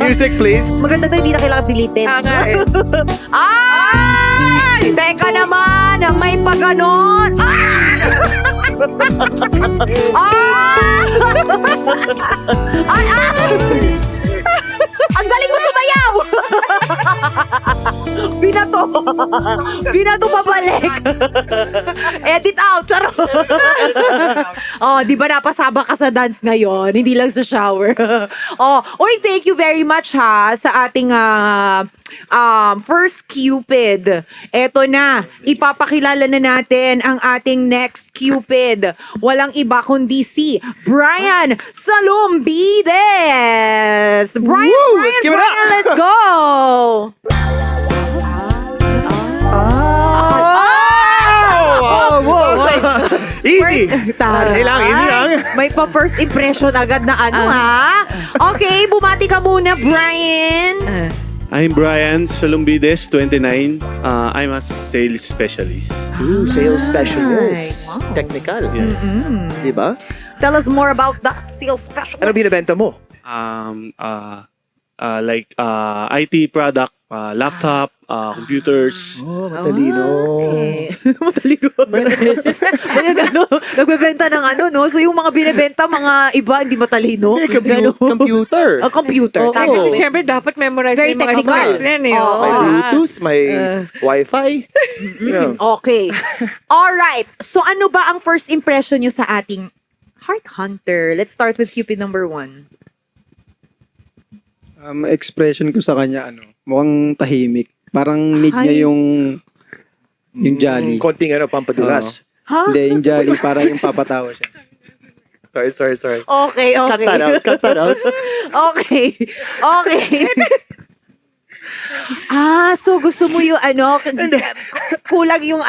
Music, please. Maganda to, hindi na kailangan pilitin. Tama eh. Ay! Teka naman, may paganon. Ang galing mo sumayaw! Binato! Binato pabalik! Edit out! Charo! Oh, di ba napasaba ka sa dance ngayon? Hindi lang sa shower. Oh, oy, thank you very much ha sa ating first Cupid. Eto na, ipapakilala na natin ang ating next Cupid. Walang iba kundi si Brian Salombides! Brian, Woo! Brian, Let's give it up! Brian, let's go! Easy. Taray. Easy lang. May pa-first impression agad na ano ha? Okay, bumati ka muna, Brian. I'm Brian Salombides, 29. I'm a sales specialist. Ooh, sales specialist. Wow. Technical. Yeah. Di ba? Tell us more about that sales specialist. Ano binibenta mo? Like IT product, laptop, computers. Oh, matalino. Okay. Matalino. Mga gano'n. Nagbebenta ng ano, no? So yung mga binibenta, mga iba, hindi matalino. Gano'n. Computer. Computer. Oo. Tama. Kasi syempre dapat memorize Very yung mga technical. skills na yan eh. Oo. May Oo. Bluetooth, may Wi-Fi. You know. Okay. Alright. So ano ba ang first impression nyo sa ating Heart Hunter? Let's start with Cupid number 1. Expression ko sa kanya, mukhang tahimik. Parang need niya yung jolly. Konting pampadulas. Ha? Hindi, yung jolly, para yung papatawa siya. Sorry. Okay, Cut okay. that out. Okay. So gusto mo yung kulang yung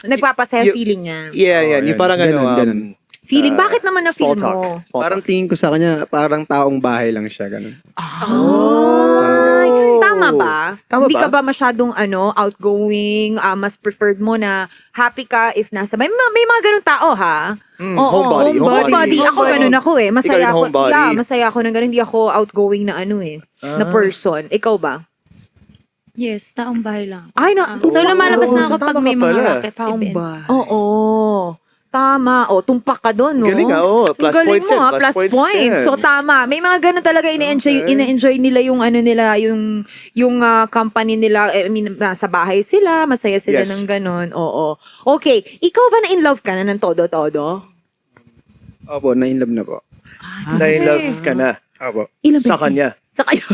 nagpapasaya Y- feeling niya. Yeah. Yung parang Ganun. Feeling, bakit naman na-feel small talk. mo? Small Parang talk. tingin ko sa kanya, parang taong bahay lang siya. Ganun. Ay, tama ba? Tama Hindi ba? ka ba masyadong outgoing, mas preferred mo na happy ka if nasa may mga ganung tao ha? Oo, homebody. Ako ganun ako eh. Ikaw Masaya yung ako. homebody. Yeah, masaya ako ng ganun. Hindi ako outgoing na na person. Ikaw ba? Yes, taong bahay lang. Ay, na. So, lumalabas na ako tama pag ka may mga pala. rockets Taong events. ba? Oo. Tama. O, tumpak ka doon, no? Galing plus Galing points mo, yan. plus points. yan. So, tama. May mga ganun talaga ina-enjoy nila yung yung company nila. I mean, nasa bahay sila, masaya sila Yes. ng ganun. Oo. Okay. Ikaw ba na-in-love ka na ng todo-todo? Opo, na-inlove na po. Na-in-love ka na. Opo. Ilang Sa beses? kanya. Sa kanya.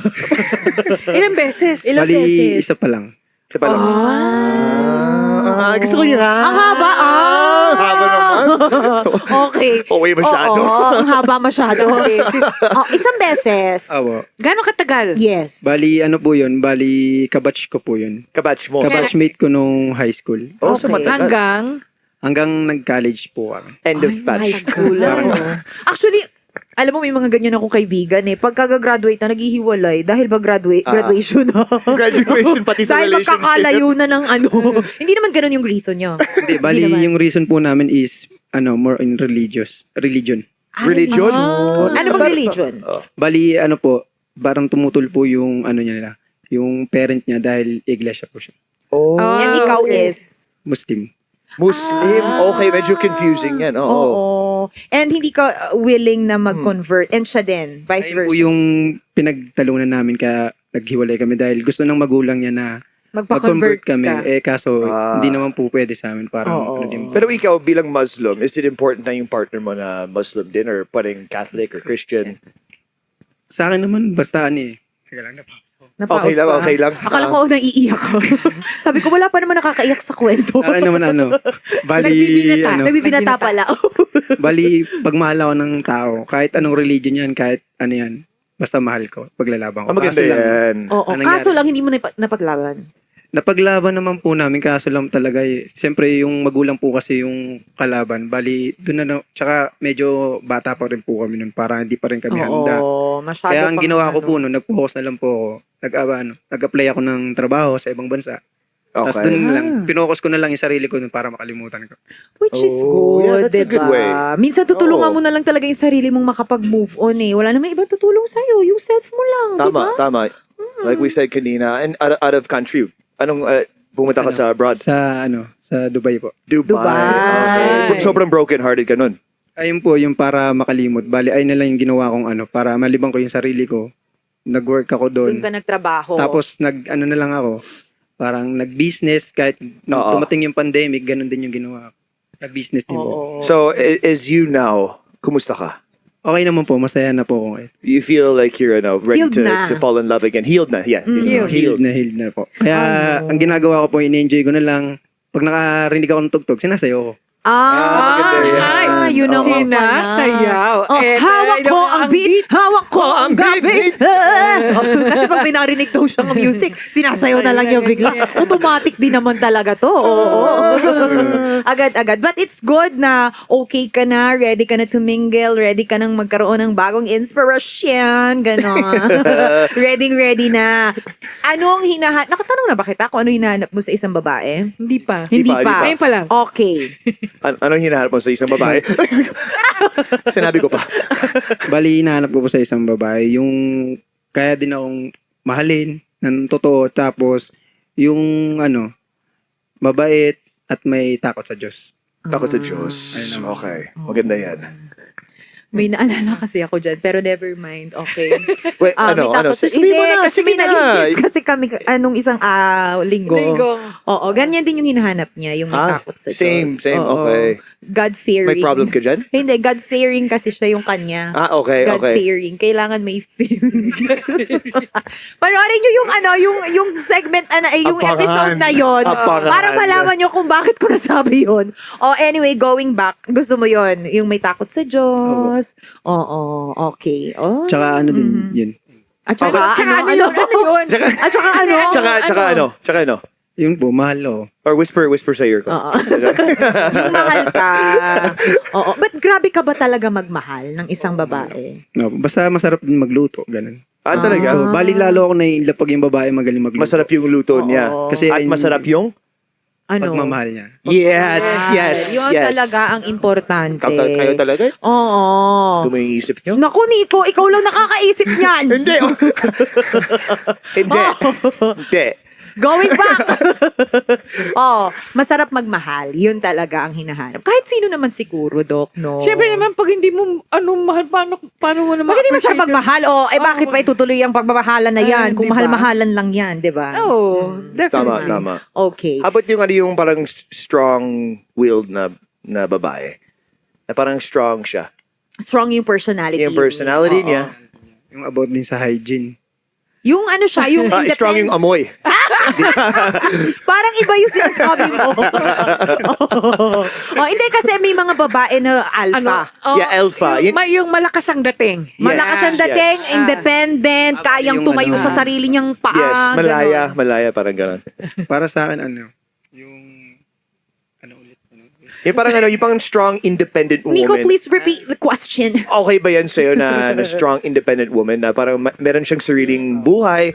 Ilang beses? Ilang Bali, beses? isa pa lang. Isa pa lang. Gusto ko yun Ang haba. Haba naman. Okay. Okay masyado. Oo, ang haba masyado. Isang beses. Opo. Gano'ng katagal? Yes. Bali, po yun? Bali, kabatch ko po yun. Kabatch mo. Kabatchmate ko nung high school. Oh, so Okay. matagal. Hanggang nag-college po kami. End of High batch. school. Actually, alam mo, may mga ganyan akong kaibigan eh. Pagka graduate na, naghihiwalay dahil ba graduation na. Graduation, pati sa Dahil relationship. magkakalayo na ng Hindi naman ganun yung reason nyo. Hindi, bali, naman. yung reason po namin is, more in religion. Religion? Ano bang religion? Bali, po, parang tumutol po yung, nila, yung parent niya dahil iglesia po siya. Oh. And ikaw is? Muslim. Muslim. Okay, medyo confusing yan. Oo. Oo. And hindi ka willing na mag-convert. And siya din, vice Ayun po versa. yung pinagtalunan namin kaya naghiwalay kami dahil gusto ng magulang niya na Magpa-convert kami. ka. Kaso Ah. hindi naman po pwede sa amin. Parang Oo. ano din. Pero ikaw bilang Muslim, is it important na yung partner mo na Muslim din or pwedeng Catholic or Christian? Sa akin naman, basta ano eh. Teka lang, Okay lang, okay lang. Akala ko naiiyak ko. Sabi ko, wala pa naman nakakaiyak sa kwento. Sa akin naman bali, Nagbibinata. Nagbibinata pala. bali, pag mahal ako ng tao, kahit anong religion yan, kahit ano yan, basta mahal ko, paglalaban ko. Maganda Kaso lang, yan. Oo, Anong kaso nangyari? lang hindi mo napaglaban. napaglaban naman po namin, kaso lang talaga siyempre yung magulang po kasi yung kalaban. Bali, doon na, tsaka medyo bata pa rin po kami nun, para hindi pa rin kami handa. Oo, masyado Kaya ang pang ginawa ko ano. po noon, nag-focus na lang po ako. Nag-apply ako ng trabaho sa ibang bansa. Tapos doon na lang, pinocus ko na lang yung sarili ko nun para makalimutan ko. Which is Oh, good, yeah, that's a good diba? way. Minsan tutulungan Oo. mo na lang talaga yung sarili mong makapag-move on eh. Wala namang ibang tutulong sa'yo. Yung self mo lang, Tama, diba? tama. Like we said kanina, and out of country. Anong pumunta ka sa abroad? Sa Dubai po. Dubai. Dubai. Okay. Sobrang broken-hearted ka nun. Ayun po, yung para makalimot. Bali, ayun na lang yung ginawa kong para malibang ko yung sarili ko. Nag-work ako doon. Doon ka nagtrabaho. Tapos na lang ako. Parang nag-business kahit nung Oo. tumating yung pandemic, ganun din yung ginawa ko. Nag-business din po. Oo. So, as you now, kumusta ka? Okay naman po, masaya na po ako ngayon. You feel like you're ready Healed na. to fall in love again. Healed na, yeah. Healed na po. Kaya ang ginagawa ko po, in-enjoy ko na lang. Pag nakarinig ako ng tugtog, sinasayo ko. maganda yan. Ay, yun ang sinasayaw. Oh, Eto, hawak ko ang beat, hawak ko ang beat, gabi. Kasi pag may narinig daw siyang music, sinasayaw na lang niya bigla. Automatic din naman talaga to. Oo. Agad-agad. But it's good na okay ka na, ready ka na to mingle, ready ka nang magkaroon ng bagong inspiration, gano'n. Ready na. Anong hinahanap? Nakatanong na ba kita kung ano hinahanap mo sa isang babae? Hindi pa. Hindi pa, pa. hindi Ngayon pa lang. Okay. Anong hinahanap mo sa isang babae? Sinabi ko pa. Bali, hinahanap ko po sa isang babae, yung kaya din akong mahalin ng totoo. Tapos, yung mabait at may takot sa Diyos. Takot sa Diyos. Okay. Maganda yan. May naalala kasi ako dyan, pero never mind. Okay. Wait, May takot sa- Sabihin mo na, kasi sige may na. naging kiss kasi kami anong isang linggo. Linggo. Oo, ganyan din yung hinahanap niya, yung may takot sa same, Diyos. same, Oo. okay. God-fearing. May problem ka dyan? Hindi, God-fearing kasi siya yung kanya. Okay, okay. God-fearing. Kailangan may fearing. Panoorin nyo yung segment, yung Abangan. episode na yon Abangan. para malaman nyo kung bakit ko nasabi yon. Anyway, going back, gusto mo yon yung may takot sa Diyos. Oo, okay. Oh. Tsaka din, yun. At saka, Tsaka ano yun? At saka ano? Tsaka ano? Yun po, mahal ko. Or whisper sa ear ko. Oo. Yung mahal ka. Oo. But grabe ka ba talaga magmahal ng isang babae? No, basta masarap din magluto, ganun. Talaga? So, bali lalo ako naiinlove pag yung babae magaling magluto. Masarap yung luto niya. Oo. Kasi At masarap yung? Ano? pagmamahal niya. Yes. Yun talaga ang importante. Kayo talaga? Oo. Ito mo yung isip nyo? Naku, Nico, ikaw lang nakakaisip niyan. Hindi. Hindi. Going back. Masarap magmahal. Yun talaga ang hinahanap. Kahit sino naman siguro, Doc, no? Siyempre naman, pag hindi mo, mahal, paano mo naman Pag hindi masarap magmahal, bakit pa itutuloy ang pagmamahalan na yan? Kung diba? mahal-mahalan lang yan, di ba? Oo, definitely. Tama. Okay. How about yung parang strong-willed na babae? Na parang strong siya. Strong yung personality. Yung personality Oo. niya. Yung about din sa hygiene. Yung siya, yung Strong yung amoy. Parang iba yung sinasabi mo. Hindi kasi may mga babae na alpha. Yeah, alpha. Yung malakas ang dating. Malakas ang dating, yes. independent, kayang yung tumayo sa sarili niyang paa. Yes, ganon. malaya, parang gano'n. Para sa akin, Yung parang yung pang strong, independent woman. Nico, please repeat the question. Okay ba yan sa'yo na strong, independent woman na parang meron siyang sariling buhay,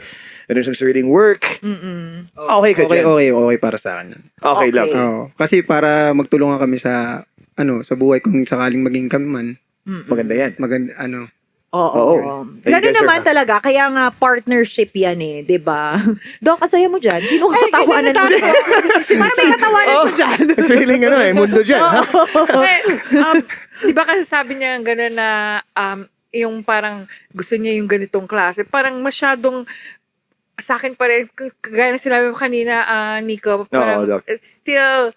meron siyang sariling work? Okay ka dyan? Okay para sa akin. Okay lang. Oo. Kasi para magtulungan kami sa buhay kung sakaling maging kami man, Maganda yan. Oo. And you Ganun guys are- naman talaga. Kaya nga partnership yan di ba? Dok, kasaya mo dyan. Sino ka katawanan mo? Parang may katawanan mo dyan. Sariling mundo dyan. ha? Di ba kasi sabi niya gano'n na yung parang gusto niya yung ganitong klase, parang masyadong sa akin pa rin, kagaya na sinabi mo kanina, Nico, parang Doc. it's still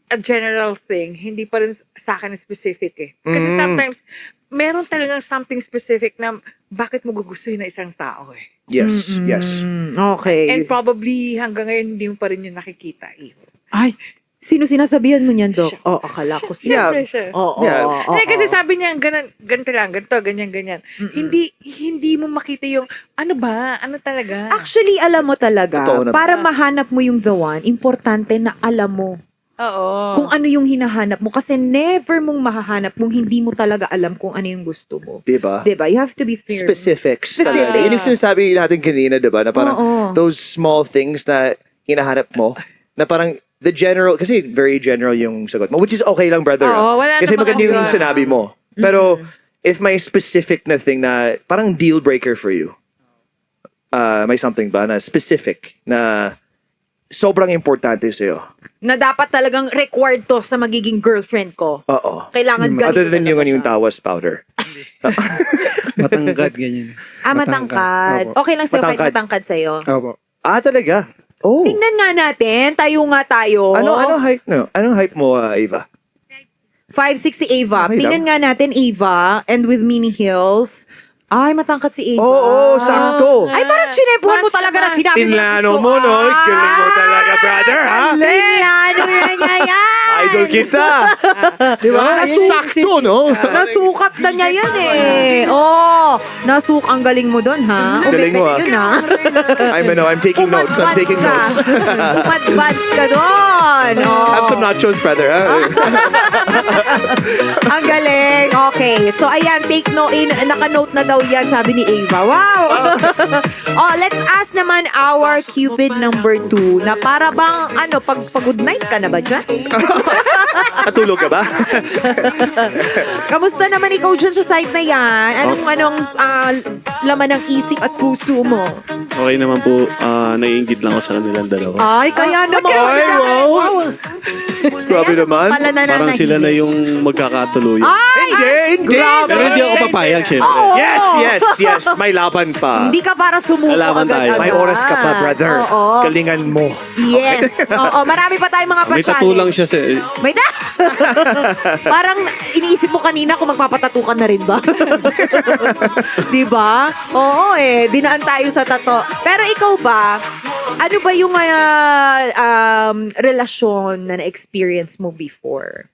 a general thing. Hindi pa rin sa akin specific eh. Kasi sometimes, meron talagang something specific na bakit mo gugustuhin na isang tao eh. Yes, yes. Okay. And probably hanggang ngayon hindi mo pa rin yung nakikita. Ay, sino sinasabihan mo niyan, Doc? Oh, akala ko siya. Siyempre siya. Oo, Yeah. oo, Hindi, kasi oo. sabi niya, ganito lang, ganito, ganyan. Hindi mo makita yung, ano ba? Ano talaga? Actually, alam mo talaga, Totoo naman. para mahanap mo yung the one, importante na alam mo Oo. kung ano yung hinahanap mo. Kasi never mong mahahanap kung hindi mo talaga alam kung ano yung gusto mo. Diba? Diba? You have to be fair. Specifics. Specific. Talaga. Yun yung sinasabi natin kanina, diba? Na parang Oo. those small things na hinahanap mo, na parang the general, kasi very general yung sagot mo, which is okay lang, brother. Oo, wala Kasi namang maganda yung ano. sinabi mo. Pero, if may specific na thing na parang deal breaker for you, may something ba na specific na sobrang importante sa'yo? Na dapat talagang required to sa magiging girlfriend ko. Oo. Kailangan ganito. Other than yung, talaga yung siya. tawas powder. Matangkad, ganyan. Matangkad. Opo. Okay lang sa'yo kahit Matangkad. matangkad sa'yo. Opo. Talaga? Oh. Tingnan nga natin. Tayo nga tayo. Anong hype no? Anong hype mo, Eva? 5'6" si Ava. Okay Tingnan nga natin, Ava. And with mini heels. Ay, matangkad si Ava. Oo, sakto. Ay, parang chinebuhan mo Mas talaga na naman. sinabi mo. Pinlano mo, no? Galing mo talaga, brother, ha? Pinlano na niya yan. Idol kita. Di ba? Sakto, no? Nasukat na niya yan eh. Oh, ang galing mo doon, ha? Galing mo, Umipit yun, ha? I'm taking notes. I'm taking notes. Umadvads ka doon. Oh. Have some nachos, brother, ha? Ang galing. Okay. So, ayan, take note. Naka-note na daw yan, sabi ni Ava. Wow! Oh, let's ask naman our Cupid number 2 na para bang, pag good night ka na ba dyan? Natulog ka ba? Kamusta naman ikaw dyan sa site na yan? Anong laman ng isip at puso mo? Okay naman po, naiingit lang ako sa kanilang dalawa. Ay, kaya naman. Ay, wow! Grabe naman. Pala Parang sila na yung magkakatuloy. Ay! Hindi. Grabe. Pero hindi ako papayag, syempre. Yes. May laban pa. Hindi ka para sumuko Lalaban tayo. agad-agad. May oras ka pa, brother. Oo. Galingan mo. Yes. Oo, marami pa tayong mga May tattoo lang siya sa... May na. Parang iniisip mo kanina kung magpapatato ka na rin ba? Di ba? Oo dinaan tayo sa tato. Pero ikaw ba, ano ba yung relasyon na na-experience mo before?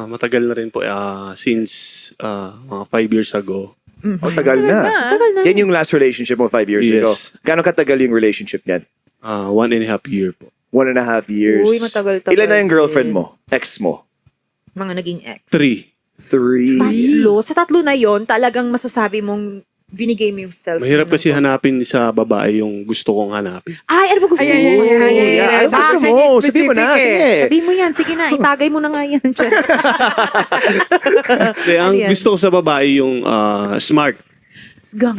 matagal na rin po, since mga 5 years ago. Oh, tagal na. Yan yung last relationship mo 5 years Yes. ago. Gano'ng katagal yung relationship niyan? 1.5 year po. 1.5 years. Uy, matagal-tagal Ilan na yung girlfriend din. mo? Ex mo? Mga naging ex. 3. 3. Tatlo. Sa tatlo na yon talagang masasabi mong binigay mo yung self. Mahirap kasi hanapin sa babae yung gusto kong hanapin. Ay, ano ba gusto mo? Yeah, ano gusto mo? Sabihin mo na. Sige. Sabihin mo yan. Sige na, itagay mo na nga yan. Kasi ang Ano yan? gusto ko sa babae yung smart.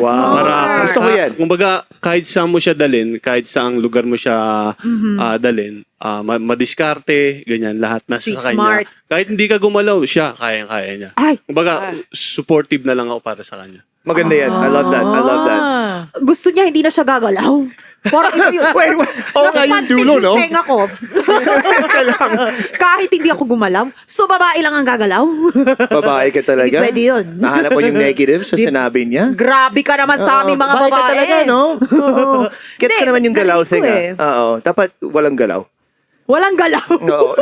Wow. Para, Gusto ko yan. Kumbaga, kahit saan mo siya dalhin, kahit saang lugar mo siya dalhin, madiskarte, ganyan, lahat nasa Street sa kanya. smart. Kahit hindi ka gumalaw, siya, kayang-kaya niya. Ay! Kumbaga, supportive na lang ako para sa kanya. Maganda yan. I love that. I love that. Gusto niya, hindi na siya gagalaw. Parang ito yung... Wait. Oo nga yung dulo, no? Napantig yung tenga ko. Kahit hindi ako gumalaw. So, babae lang ang gagalaw. Babae ka talaga. Hindi pwede yun. Nahanap mo yung negative sa sinabi niya. Grabe ka naman sa aming mga babae. ka talaga, no? Oo. Gets ko Hindi, naman yung galaw narinig ko thing, eh. Oo. Dapat walang galaw. Walang galaw. Oo.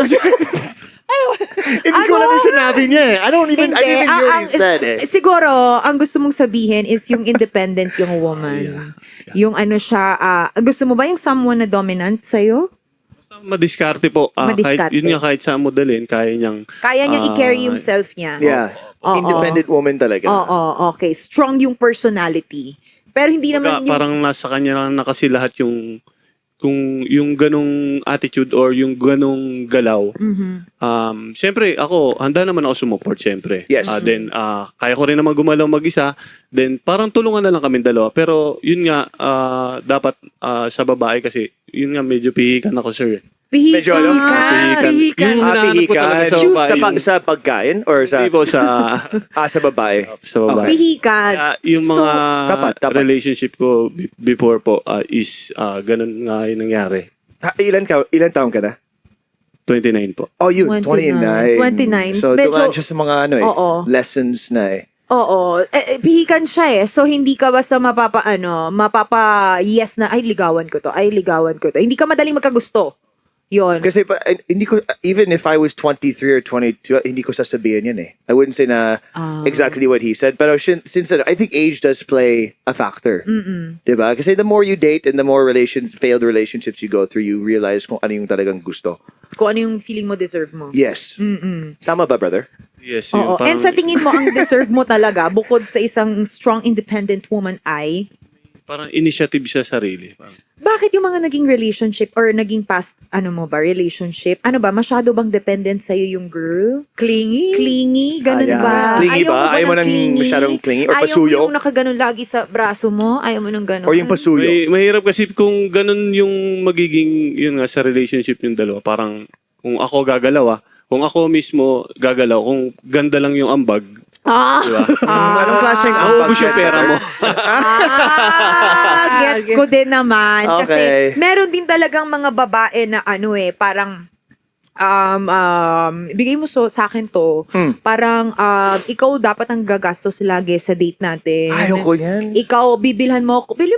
Hindi ko alam yung sinabi niya eh. I didn't even hear what he said eh. Siguro, ang gusto mong sabihin is yung independent yung woman. Yung siya, gusto mo ba yung someone na dominant sa'yo? Madiskarte po. Madiskarte. Kahit, yun nga, kahit saan mo dalhin, kaya niyang... Kaya niyang i-carry yung self niya. Yeah. Oo. Independent woman talaga. Oo, okay. Strong yung personality. Pero hindi naman yung... Parang nasa kanya lang na kasi lahat yung kung yung ganong attitude or yung ganong galaw. Siyempre, ako, handa naman ako sumuport, siyempre. Yes. Then, kaya ko rin naman gumalaw mag-isa. Then, parang tulungan na lang kami dalawa. Pero, yun nga, dapat sa babae kasi, yun nga, medyo pihikan ako, sir. Medyo alam. Pihikan. Yung hinahanap ko talaga sa babae. Sa pagkain or sa Hindi po sa sa babae? sa babae. Pihikan. Yung mga Tapat. relationship ko before po is ganun nga yung nangyari. Ilan taong ka na? 29 po. Oh, yun. 29. 29. So, Medyo- dumaan siya sa mga Oo. lessons na eh. Oo. Pihikan siya eh. So, hindi ka basta yes na, ay, ligawan ko to. Hindi ka madaling magkagusto. Yun. Kasi hindi ko, even if I was 23 or 22, hindi ko sasabihin yan eh. I wouldn't say na exactly what he said. Pero since I think age does play a factor. Diba? Kasi the more you date and the more failed relationships you go through, you realize kung ano yung talagang gusto. Kung ano yung feeling mo, deserve mo. Yes. Tama ba, brother? Yes, Oo. And sa tingin mo, ang deserve mo talaga, bukod sa isang strong, independent woman ay, parang initiative siya sarili. Parang, bakit yung mga naging relationship or naging past, relationship, masyado bang dependent sa'yo yung girl? Clingy? Ganun ba? Clingy ba? Ayaw mo ng nang masyadong clingy? Or Ayaw pasuyo? mo yung nakaganon lagi sa braso mo? Ayaw mo nang ganon? Or yung pasuyo? mahirap kasi kung ganun yung magiging, yun nga, sa relationship yung dalawa. Parang, kung ako gagalaw kung ako mismo gagalaw, kung ganda lang yung ambag, diba? Anong klaseng Maubos yung pera mo. Gets ko din naman. Okay. Kasi meron din talagang mga babae na parang bigay mo sa akin to, parang ikaw dapat ang gagastos lagi sa date natin. Ayoko yan. Ikaw, bibilhan mo ako, bili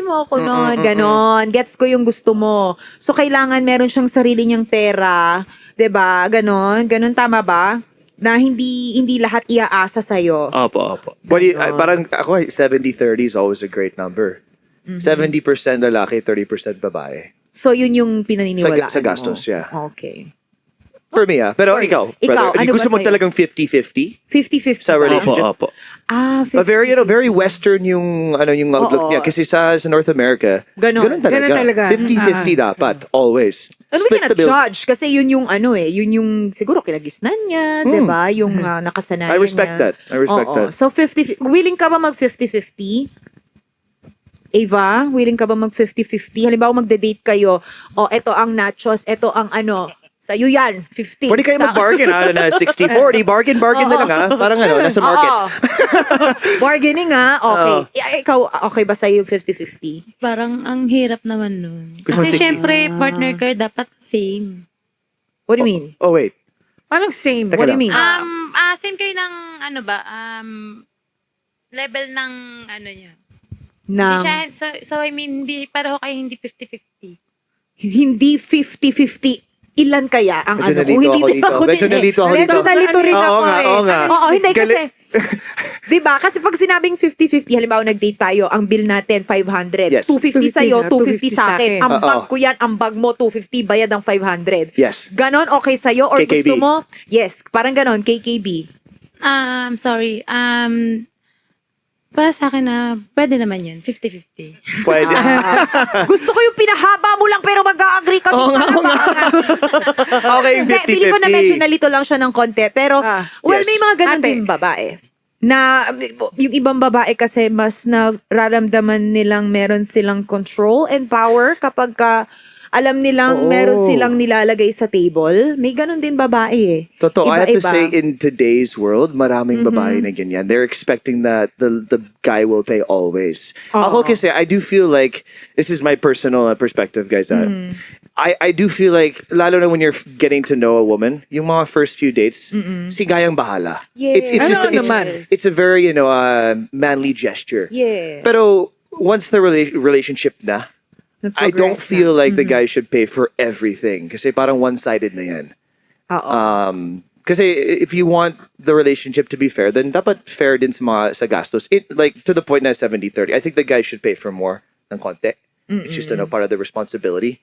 mo ako nun, ganon. Gets ko yung gusto mo. So, kailangan meron siyang sarili niyang pera, 'di ba? Ganon, tama ba? Na hindi lahat iaasa sa'yo. Opo. Parang ako, 70-30 is always a great number. 70% lalaki, 30% babae. So, yun yung pinaniniwalaan Sa gastos, mo. yeah. Okay. For me, Pero ikaw, Ikaw, brother, ano gusto ba mo sa'yo? talagang 50-50? 50-50 Sa ba? relationship? Opo. A 50-50. very western yung outlook Oo. niya kasi sa North America, Ganon talaga. 50-50 dapat always. And we Split cannot the bill. judge kasi yun yung yun yung siguro kinagisnan niya, 'di ba? Yung nakasanayan I respect niya. that. I respect Oo. that. So 50, willing ka ba mag 50-50? Ava, willing ka ba mag 50-50? Halimbawa magde-date kayo, eto ang nachos, eto ang sa'yo yan, 50. Pwede kayo mag-bargain na 60-40. Bargain na lang Parang nasa market. Oo. Bargaining okay. Ikaw, okay ba sa'yo yung 50-50? Parang ang hirap naman nun. Gusto mo Kasi 60? syempre, partner ko dapat same. What do you mean? Oh, wait. Parang same. Teka What do you lang. mean? Same kayo ng, level ng, niya. Na, Hindi siya, so I mean, hindi, pareho kayo hindi 50-50. hindi 50-50. Ilan kaya ang Medyo Kung nalito ako hindi dito. Medyo nalito ako Medyo dito. nalito rin Oo ako nga, eh. oo nga. Oo, hindi Gali- kasi, di ba? Kasi pag sinabing 50-50, halimbawa nag-date tayo, ang bill natin 500. Yes. 250 sa'yo, 250 sa akin. Ang Oo. bag ko yan, ang bag mo, 250, bayad ang 500. Yes. Ganon, okay sa'yo? Or KKB. gusto mo? Yes, parang ganon, KKB. Sorry. Para sa akin pwede naman yun, 50-50. Pwede. Gusto ko yung pinahaba mo lang pero mag-a-agree ka. Oo nga, oo nga. Okay, yung Hindi, feeling ko na medyo 50-50. nalito lang siya ng konti. Pero, well, Yes. may mga ganun Ate. din babae. Na, yung ibang babae kasi mas nararamdaman nilang meron silang control and power kapag alam nilang meron silang nilalagay sa table. May ganun din babae eh. Totoo. I have to Iba-iba. say, in today's world, maraming babae na ganyan. They're expecting that the guy will pay always. Ako kasi, I do feel like, this is my personal perspective, guys. I do feel like, lalo na when you're getting to know a woman, yung mga first few dates, si guyang bahala. Yes. It's just, Ano naman? it's a very, manly gesture. Yeah. Pero, once the relationship na, I don't Nag-progress feel like the guy should pay for everything. Kasi parang one-sided na yan. Oo. Kasi if you want the relationship to be fair, then dapat fair din sa gastos. Like, to the point na 70-30. I think the guy should pay for more ng konti. It's just part of the responsibility.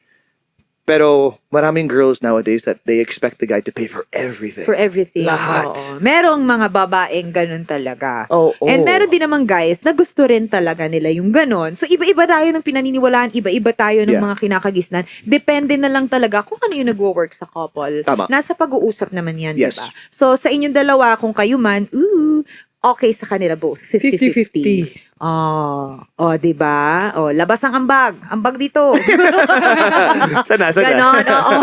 Pero maraming girls nowadays that they expect the guy to pay for everything. For everything. Lahat. Oo. Merong mga babaeng ganun talaga. Oo. And meron din naman guys na gusto rin talaga nila yung ganun. So iba-iba tayo ng pinaniniwalaan, iba-iba tayo ng Yeah. mga kinakagisnan. Depende na lang talaga kung ano yung nagwo-work sa couple. Tama. Nasa pag-uusap naman yan, Yes. diba? So sa inyong dalawa, kung kayo man, okay sa kanila both. 50-50. Oh, di ba? Oh, labas ang ambag. Ambag dito. Sana. Ganon, oo.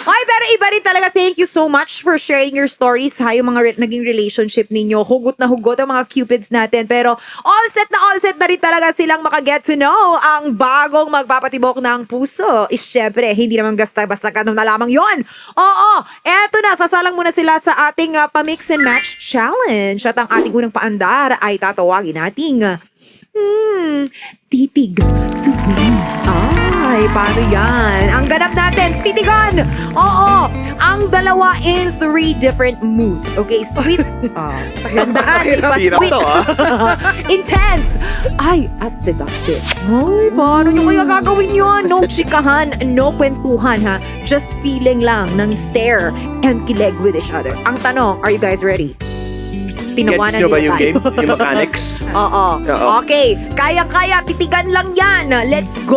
Ay, pero iba rin talaga. Thank you so much for sharing your stories, ha? Yung mga naging relationship ninyo. Hugot na hugot ang mga cupids natin. Pero all set na rin talaga silang makaget to know ang bagong magpapatibok ng puso. Syempre, hindi naman basta ganun na lamang yon. Oo, eto na. Sasalang muna sila sa ating pa-mix and match challenge. At ang ating unang paandar ay tatawagin nating titig to be. Ay, paano yan? Ang ganap natin, titigan! Oo, ang dalawa in 3 different moods. Okay, sweet. Tandaan, iba Hirap sweet. to, Intense. Ay, at seductive. Ay, paano nyo kaya gagawin yun? No chikahan, no kwentuhan, ha? Just feeling lang ng stare and kilig with each other. Ang tanong, are you guys ready? Gets Tinawanan nyo ba nila yung tayo. game? Yung mechanics? Oo. Oo. Okay. Kaya, titigan lang yan. Let's go!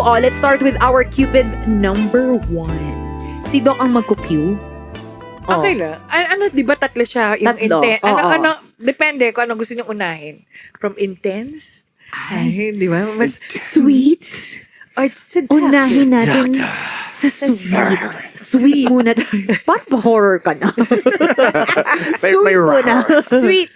Oh, let's start with our Cupid number 1. Si Doc ang magkukue. Oh. Okay lang. Ano, di ba tatlo siya? Yung Tatlo, intense. oo. Depende kung ano gusto niyo unahin. From intense? Ay, di ba? Mas Sweet. or seductive. Unahin natin sa sweet. Sweet muna tayo. Parang ba horror ka na? Sweet muna. Sweet.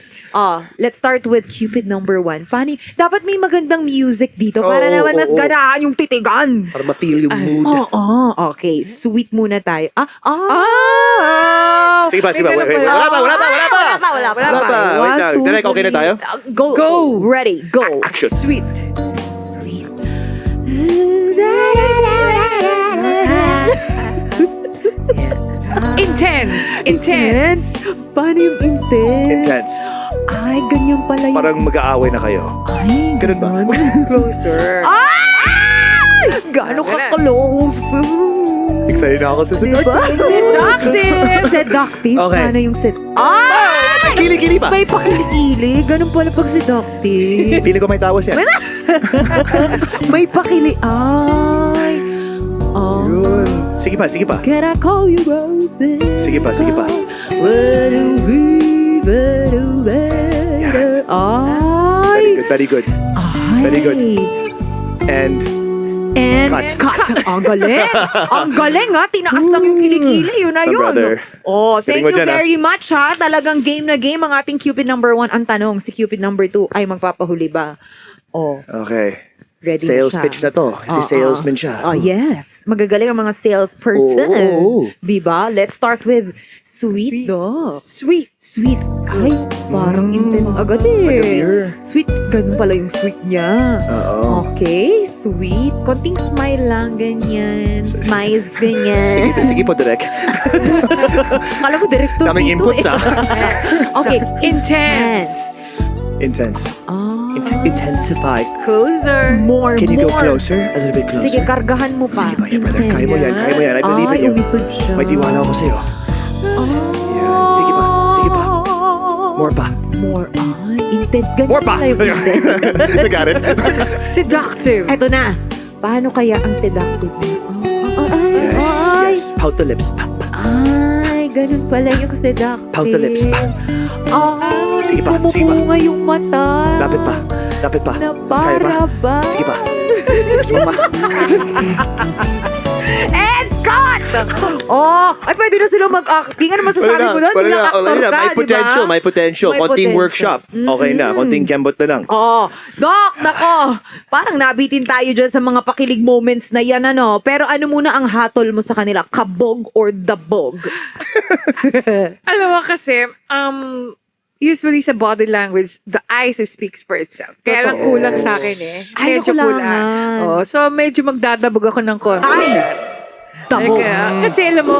Let's start with Cupid number 1. Dapat may magandang music dito para Oo, naman mas oo. ganaan yung titigan. Para ma-feel yung mood. Oo, okay. Sweet muna tayo. Sige pa. May ganun Wait, pala. wala pa. Wala pa. Wala pa. Wait lang. Direk, okay na tayo? Go. Ready, go. Action. Sweet. Sweet. Intense. Intense. Paano yung intense? Intense. Ay, ganyan pala yung... Parang mag-aaway na kayo. Ay, Ganun ba? Closer. Ay! Gaano ka-close? Excited na ako sa Diba? Seductive. Seductive? Okay. Paano yung Ay! May kili-kili pa. May pakili-kili. Ganun pala pag seductive. Pili ko may tawas yan. May pakili. Ay. Yun. Sige pa. Can I call you roses? Sige pa. Ay. Very good. Ay. Very good. And Cut. Ang galing. Ang galing, ha. Tinaas lang yung kilikili. Yun na So, yun. brother. Oh, thank Galing mo you dyan, very much, ha. Talagang game na game ang ating Cupid number 1. Ang tanong, si Cupid number 2 ay magpapahuli ba? Oh, okay. ready Sales na siya. pitch na to. Kasi salesman siya. Oh, yes. Magagaling ang mga salesperson. Oo. Diba? Let's start with Sweet Dog. Sweet. Sweet. Ay, parang intense agad Like a eh. mirror. Sweet. Ganun pala yung sweet niya. Oo. Okay, sweet. Konting smile lang, ganyan. Smiles, ganyan. Sige po, Direk. Kala mo, director Daming dito inputs, eh. Okay, Intense. Intense. Ah, Intensify. Closer. more, Can you go more. closer? A little bit closer. Sige, kargahan mo pa. Sige pa, yeah, brother. Kaya mo yan. I believe in Ay, you. umisod siya. May tiwala ako sa'yo. Yan. Sige pa. More pa. More. Ay, intense. Ganyan More pa. pala yung intense. I got it. Seductive. Eto na. Paano kaya ang seductive niya? Ay, ay. Yes. Pout the lips. Pa. Ay, ganun pala yung seductive. Pout the lips. Pa. Ay, Sige pa. bumumunga yung mata. Lapit pa. Na Kaya para ba? Sige pa. Gusto mo pa. And cut! Oh, ay pwede na sila mag-acting. Ano masasabi mo doon? Bilang actor ka, May potential. di ba? May potential. May Konting potential. workshop. Okay na. Konting kembot na lang. Oo. Doc, nako. Parang nabitin tayo dyan sa mga pakilig moments na yan, ano. Pero ano muna ang hatol mo sa kanila? Kabog or dabog? Alam mo kasi, usually sa body language, the eyes speaks for itself. Kaya lang Totoo. kulang sa akin eh. Ay, Medyo nakulangan. Oh, so medyo magdadabog ako ng konti. Ay! Dabog. Kasi alam mo,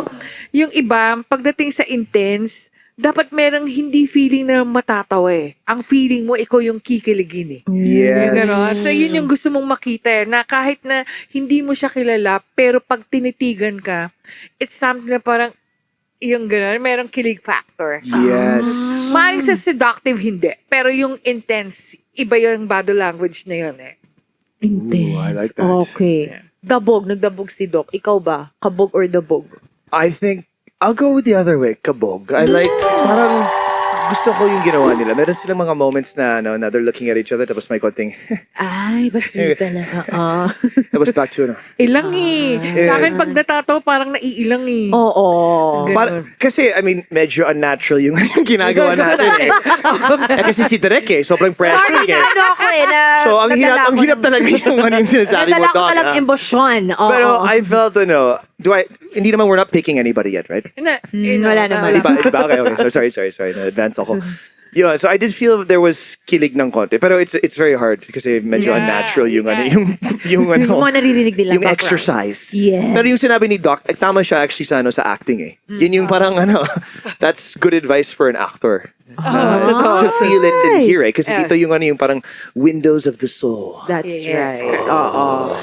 yung iba, pagdating sa intense, dapat merong hindi feeling na matatawa eh. Ang feeling mo, ikaw yung kikiligin eh. Yung Yes. ganon. So, yun yung gusto mong makita eh, na kahit na hindi mo siya kilala, pero pag tinitigan ka, it's something na parang, yung gano'n, merong kilig factor. Yes. Maaaring sa seductive, hindi. Pero yung intense, iba yung body language na yun eh. Intense. Ooh, I like that. Okay. Dabog. Nagdabog si Doc. Ikaw ba? Kabog or dabog? I think I'll go with the other way. Kabog. I like parang gusto ko yung ginawa nila. Meron silang mga moments na, na they're looking at each other, tapos may konting, Ay, basweet talaga. Oo. tapos back to, Ilang eh. Sa akin, pag natatawa, parang naiilang eh. Oo. Kasi, I mean, medyo unnatural yung ginagawa natin eh. Kasi si Derek sobrang Sorry pressuring na ano ako eh. Na, So, ang hirap talaga yung ano yung sinasabi mo, Nadala ko Doc. talagang emosyon. Oo. Pero I felt, hindi naman we're not picking anybody yet, right? Wala naman. Di ba? Okay. So, sorry. Na-advance ako. Yeah, so I did feel there was kilig ng konti. Pero it's very hard kasi medyo unnatural yung yung Yung mga naririnig nila. yung exercise. Yes. Pero yung sinabi ni Doc, tama siya actually sa acting eh. Yun yung parang that's good advice for an actor. To feel it and hear it. Kasi dito yung yung parang windows of the soul. That's Yes. right. Oo.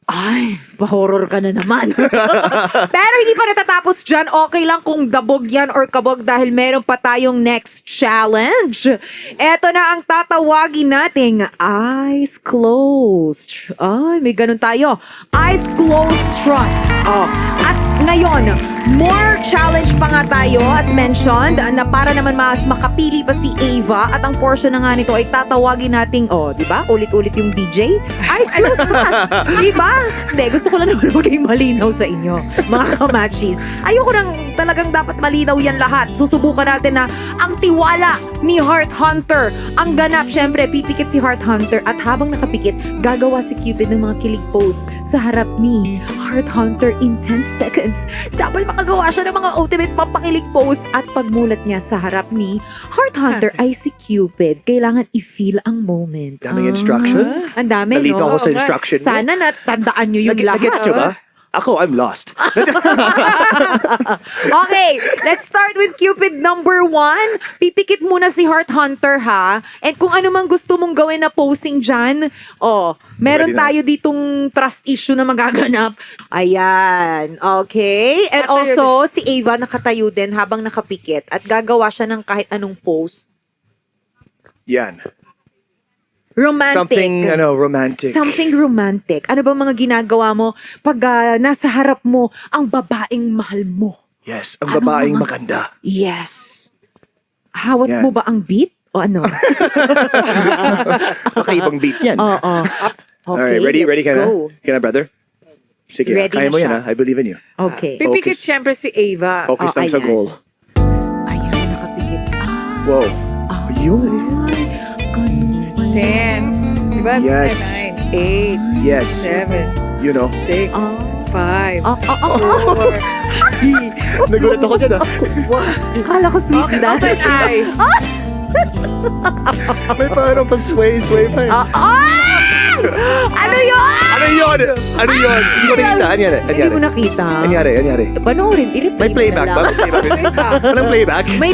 Ay, pa-horror ka na naman. Pero hindi pa natatapos dyan. Okay lang kung dabog yan or kabog dahil meron pa tayong next challenge. Eto na ang tatawagin nating Eyes Closed. Ay, may ganun tayo. Eyes Closed Trust. Oh. At ngayon, more challenge pa nga tayo as mentioned na para naman mas makapili pa si Ava at ang portion na nga nito ay tatawagin nating, di ba? Ulit-ulit yung DJ. Eyes Closed Trust. Di ba? Hindi, gusto ko lang naman maging malinaw sa inyo, mga kamachis. Ayoko nang talagang dapat malinaw yan lahat. Susubukan natin na ang tiwala ni Heart Hunter. Ang ganap, syempre, pipikit si Heart Hunter at habang nakapikit, gagawa si Cupid ng mga kilig pose sa harap ni Heart Hunter in 10 seconds. Dapat makagawa siya ng mga ultimate pampakilig pose at pagmulat niya sa harap ni Heart Hunter ay si Cupid. Kailangan i-feel ang moment. Daming instruction. Ang dami, Nalito no? ako sa instruction mo. Sana natandaan nyo yung lahat. Nag-gets nyo ba? Ako, I'm lost. Okay, let's start with Cupid number 1. Pipikit muna si Heart Hunter, ha? And kung ano mang gusto mong gawin na posing dyan, meron Ready na. tayo ditong trust issue na magaganap. Ayan, okay. And Nakatayo also, si Ava nakatayo din habang nakapikit at gagawa siya ng kahit anong pose. Yan. Romantic. Something, romantic. Something romantic. Ano ba mga ginagawa mo pag nasa harap mo ang babaeng mahal mo? Yes, ang Ano babaeng mga- maganda. Yes. Hawat Yan. mo ba ang beat? O ano? Kakaibang beat yan. Oo. Okay, Alright, ready let's ka na? go. Ka na, brother? Sige, Ready kaya na mo yan siya. ha. I believe in you. Okay. Pipikit Focus. syempre si Ava. Focus lang sa ayan. goal. Ayan, nakapikit. Wow. Yun. Ay, ganun. 10. Diba? Yes. 9, 8, Yes. 7, You know. 6, Oh. 5, Oh, 4, Nagulat ako dyan Akala ko sweet dance. open eyes. May parang pa-sway pa eh. Ano yun? Ano yun? Hindi ko nakita. Anyari? Hindi mo nakita. Anyari? Panoorin, i-replay May playback mo ba? na lang. Walang playback? May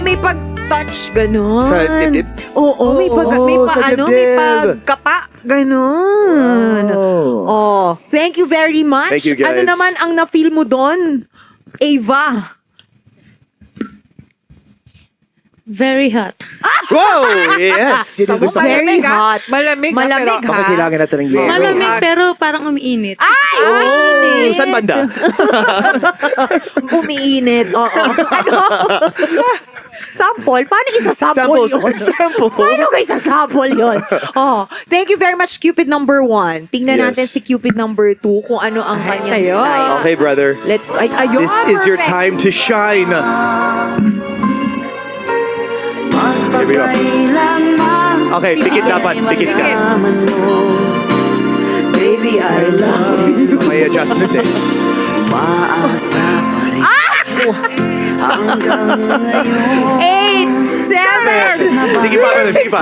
may pag-touch, ganun. Sa dibdib? Oo, may sa may dibdib. pagkapa, ganun. Oh, thank you very much. Thank you, guys. Ano naman ang na-feel mo doon, Ava? Very hot. Wow! Yes! Yun yung gusto ko. Very Malamig, hot. Malamig, Malamig, pero- ha? Baka kailangan natin ng yero. Malamig hot. pero parang umiinit. Ay, umiinit. Saan banda? Umiinit, oo. Ano? Sample? Paano isasample yun? Sample. Paano kayo isasample yun? Oh, thank you very much, Cupid number 1. Tingnan Yes. natin si Cupid number 2 kung ano ang kanyang tayo. style. Okay, brother. Let's, ayun. This is your time to shine. Here we go. Okay, pikit dapat. Pikit ka. Baby, I love you. May adjustment eh. Maasa pa rin hanggang ngayon. 8, 7, Sige pa, brother. Sige pa.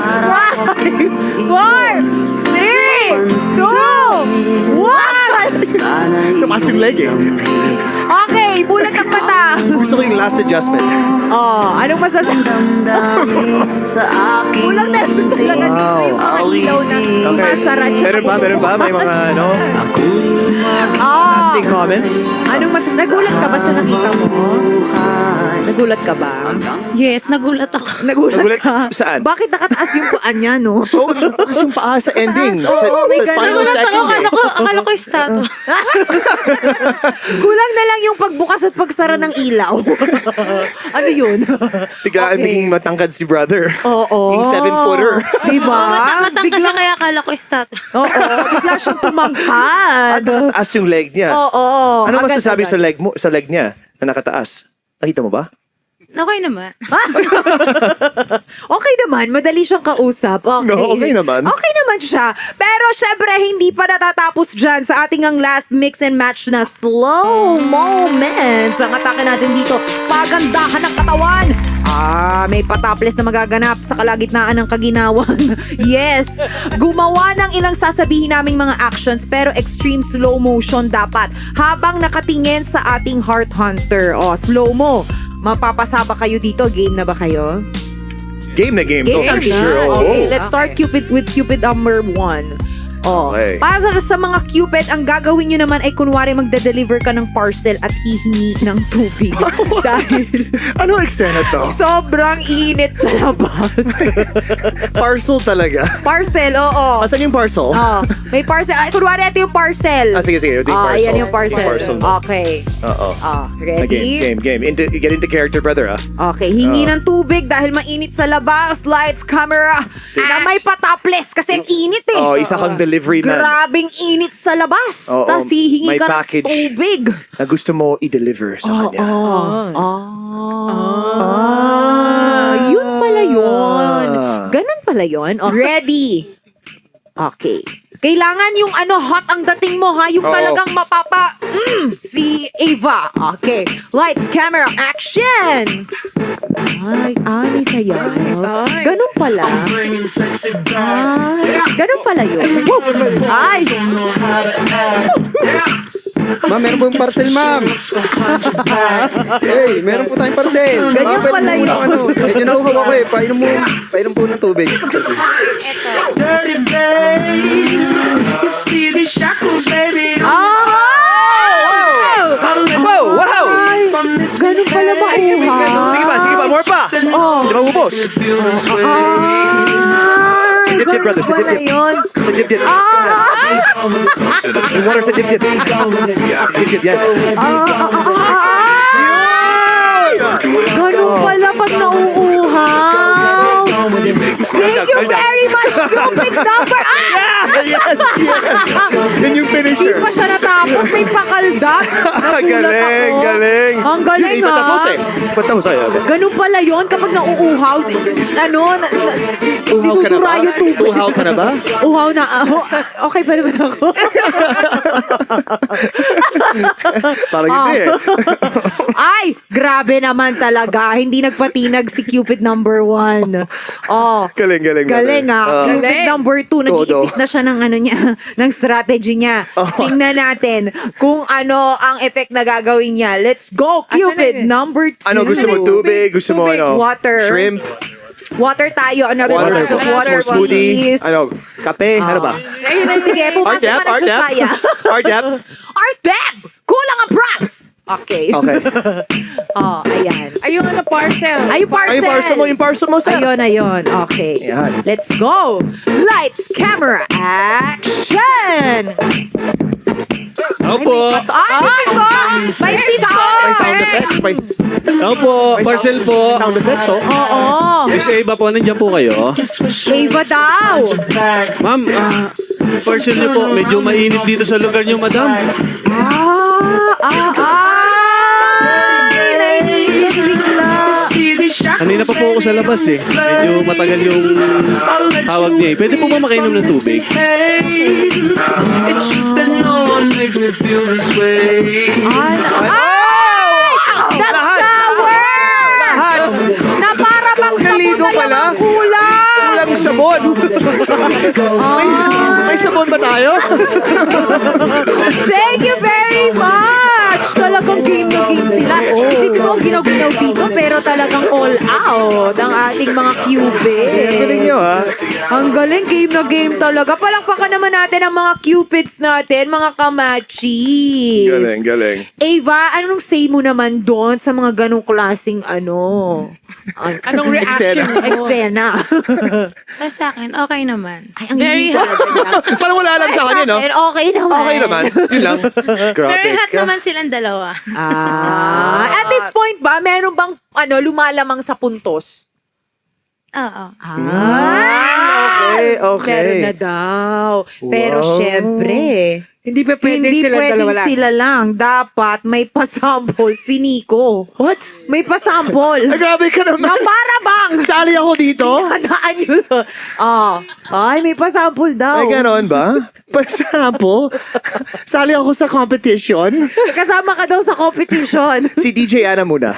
4, 3, 2, 1. Sana'y Tumaas yung leg eh. Okay, bulat ang mata. Gusto ko yung last adjustment. Oh, anong masasabi? damdamin sa aking Kulang na lang talaga dito yung mga ilaw na masara dyan. Meron ba? May mga ano? Ah, Casting comments? anong nagulat ka ba sa nakita mo? Nagulat ka ba? Yes, nagulat ako. Nagulat ka? saan? Bakit nakataas yung paan niya, no? Oh, kasi yung paa sa ending. Taas, oo, may ganun. final Nagulat ako, setting eh. akala ko statue. Kulang na lang yung pagbukas at pagsara ng ilaw. Ano yun? Biglaan biging matangkad si brother. Oo. Yung 7-footer. Diba? Matangka siya kaya akala ko statue. Oo, bigla siyang tumangkad. Nakataas yung leg niya. Oo. Ano agad, masasabi agad. sa leg niya na nakataas? Nakita mo ba? Okay naman. Okay naman, madali siyang kausap. Okay. No, okay naman. Okay naman siya. Pero syempre, hindi pa natatapos dyan sa ating ang last mix and match na slow moments. Ang atake natin dito, pagandahan ng katawan. May pataples na magaganap sa kalagitnaan ng kaginawan. Yes, gumawa ng ilang sasabihin naming mga actions pero extreme slow motion dapat habang nakatingin sa ating heart hunter. Slow-mo. Mapapasaba kayo dito. Game na ba kayo? Game na game. Game to, na for sure. na. Oh, Okay, oh. let's start Cupid with Cupid number 1. Okay. Para sa mga Cupid, ang gagawin nyo naman ay kunwari magde-deliver ka ng parcel at hihingi ng tubig. Dahil Ano eksena to? sobrang init sa labas. Parcel talaga. Parcel, oo. Asan yung parcel? May parcel. Ay, kunwari ito yung parcel. Sige. Ito yung parcel. Ayan yung parcel. mo. Okay. Oo. Ready? Game. Get into character, brother, ah. Okay, hingi ng tubig dahil mainit sa labas. Lights, camera. Na may pataples kasi ang init eh. Oh, isa kang delivery man Grabing init sa labas. Oo, Tapos hihingi may ka ng package. tubig. na gusto mo i-deliver sa kanya. Yun pala yun. Ganun pala yun. Ready. Okay. Kailangan yung hot ang dating mo ha. Yung Oo. talagang mapapa... si Ava. Okay. Lights, camera, action! Ay, ani sayaw. Ganun pala. Ganun pala yun. Ay! Ma'am, meron po yung parcel, ma'am. Hey, meron po tayong parcel. Ganyan Ma'am, pala pwede po yun. ng medyo nauhaw ako eh. Painom po ng tubig. Dirty babe, you see these shackles, baby. Wow! Wow! Ay, ganun pala mauhaw. Sige pa, more pa! Oh. Di ba ubos? Ay, Sa dibdib, brother, sa ganun pala dibdib. yun. Sa dibdib. Yung water sa dibdib. Dibdib, yan. Ganun pala pag nauuhaw. Thank you very much, Cupid number. Yes! Yan yung Hindi finisher. pa siya natapos. May pakaldak. Nagulat ako. Galing. Ang galing Hindi pa tapos ha. eh. Patapos tayo. Ganun pala yun kapag nauuhaw. Dinudura yung tubig. Uhaw ka na ba? Uhaw na. Okay pa naman ako. Parang hindi eh. Ay, grabe naman talaga. Hindi nagpatinag si Cupid number 1. Galing. Galing ah. Cupid Galing. number 2, nag-iisip na siya ng niya, ng strategy niya. Tingnan natin kung ano ang effect na gagawin niya. Let's go, Cupid Asan na number 2. Ano gusto mo? Tubig? Gusto mo Tubig, ano? water. Shrimp? Water tayo. Another Water. glass of Gusto mo water, smoothie? please. Ano? Kape? Ano ba? Ayun na, sige. Pumasok ka na siya saya. Ardap? Ardap! Kulang ang props! Okay. Okay. Ayan. Ayun, parcel. Ay, parcel. Ay, yung parcel mo, sir. Ayun. Okay. Ayan. Let's go. Lights, camera, action! Opo. Bibig ko! May sound! May sound effects. May Opo. Parcel po. sound effects, oh. Oo. Miss Eva po, nandiyan po kayo. Ava daw. Ma'am, parcel niyo po. Medyo mainit dito sa lugar niyo, madam. Nainipit bigla. Kanina pa po ako sa labas eh. Medyo matagal yung tawag niya eh. Pwede po ba makainom ng tubig? It's just that no one makes me feel this way. Nag-shower! Na para bang sabon Naligo na lang pala? ang kulang. Walang sabon. May sabon ba tayo? Thank you very much! Talagang game na game sila. Isipin mo ang ginaw-ginaw dito, pero talagang all out ang ating mga Cupids. Galing nyo, ha? Ang galing, game na game talaga. Palakpakan naman natin ang mga Cupids natin, mga kamachis. Galing. Ava, anong say mo naman doon sa mga ganong klaseng Anong reaction mo? eksena? Para sa akin, okay naman. Ay, ang Very hindi hot. Parang wala lang sa kanya, no? Okay naman. Okay naman. Yun lang. Grabe Very hot ka. naman silang dalawa. At this point ba, meron bang lumalamang sa puntos? Oo. Okay. Meron na daw. Pero Wow. syempre, Hindi pa pwede hindi sila pwedeng dalawa lang. sila lang. Dapat may pasample si Nico. What? May pasample. Ay, grabe ka Na naman. para bang Sali ako dito? Hadaan nyo. Ay, may pasample daw. Ay, ganon ba? For example, sali ako sa competition. Kasama ka daw sa competition. Si DJ Ana muna.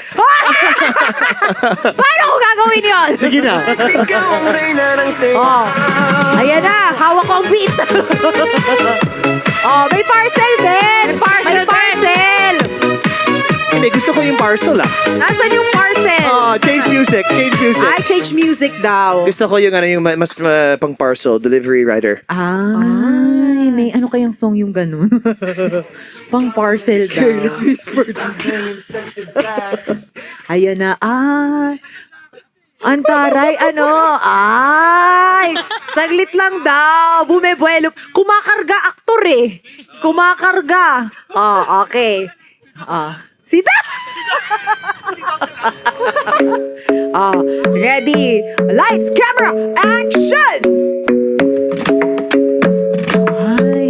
Paano ko gagawin yun? Sige na. Ayan na, hawak ko ang beat. May parcel din. May parcel. Hindi, gusto ko yung parcel, Nasaan yung parcel? Change music. Ay, change music daw. Gusto ko yung yung mas pang parcel, delivery rider. Ay, may ano kayang song yung ganun? Pang parcel daw. Careless Whisper. Ayan na. Antaray, saglit lang daw. Bumebuelo. Kumakarga aktor eh. Kumakarga. Okay. Sita! Ready. Lights, camera, action! Ay,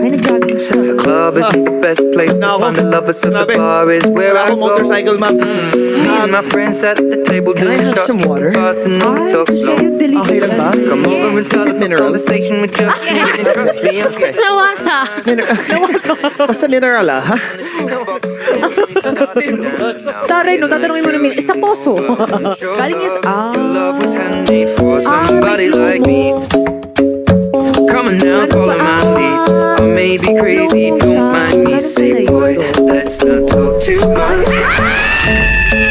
nag-jogging siya. The club isn't the best place to Now, find the lovers, so the grabe. bar is where Wala I akong go. motorcycle, ma'am. Me and my friends at the table Can I doing have shots, some water? fast and then we Ay, talk sige, slow. yung delivery. Okay lang ba? Come over and Is start it up a mineral? conversation with just me and trust me. Okay. Sa wasa. Basta mineral, ha? Taray, no, tatanungin mo namin, sa poso. Galing yan sa... Love was handmade for somebody like me. Come on now, follow my lead. I may be crazy, don't mind me. Say, boy, let's not talk too much.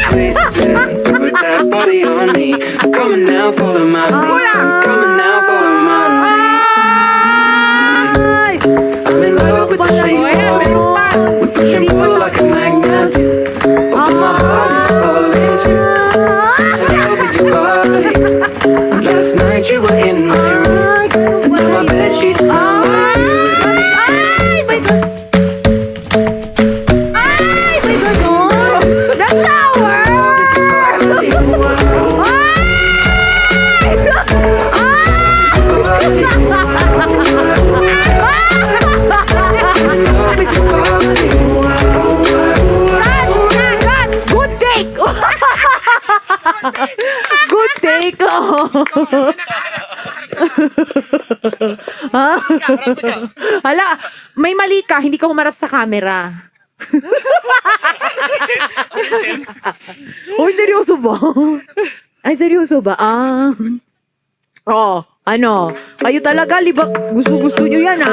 Places and put that body on me. Come on now, follow my lead. Come on now, follow my lead. I'm in love with the shape of you. We push and pull like a magnet. But my heart is falling too. In love with your body. Last night you were in my room. Now my bed sheets smell like you. Ay, may ganun. The flower! Good take! Good take! Hala, may mali ka, hindi ka humarap sa camera. Uy, seryoso ba? Ay, seryoso ba? Kayo talaga, libak. Gusto-gusto nyo yan, The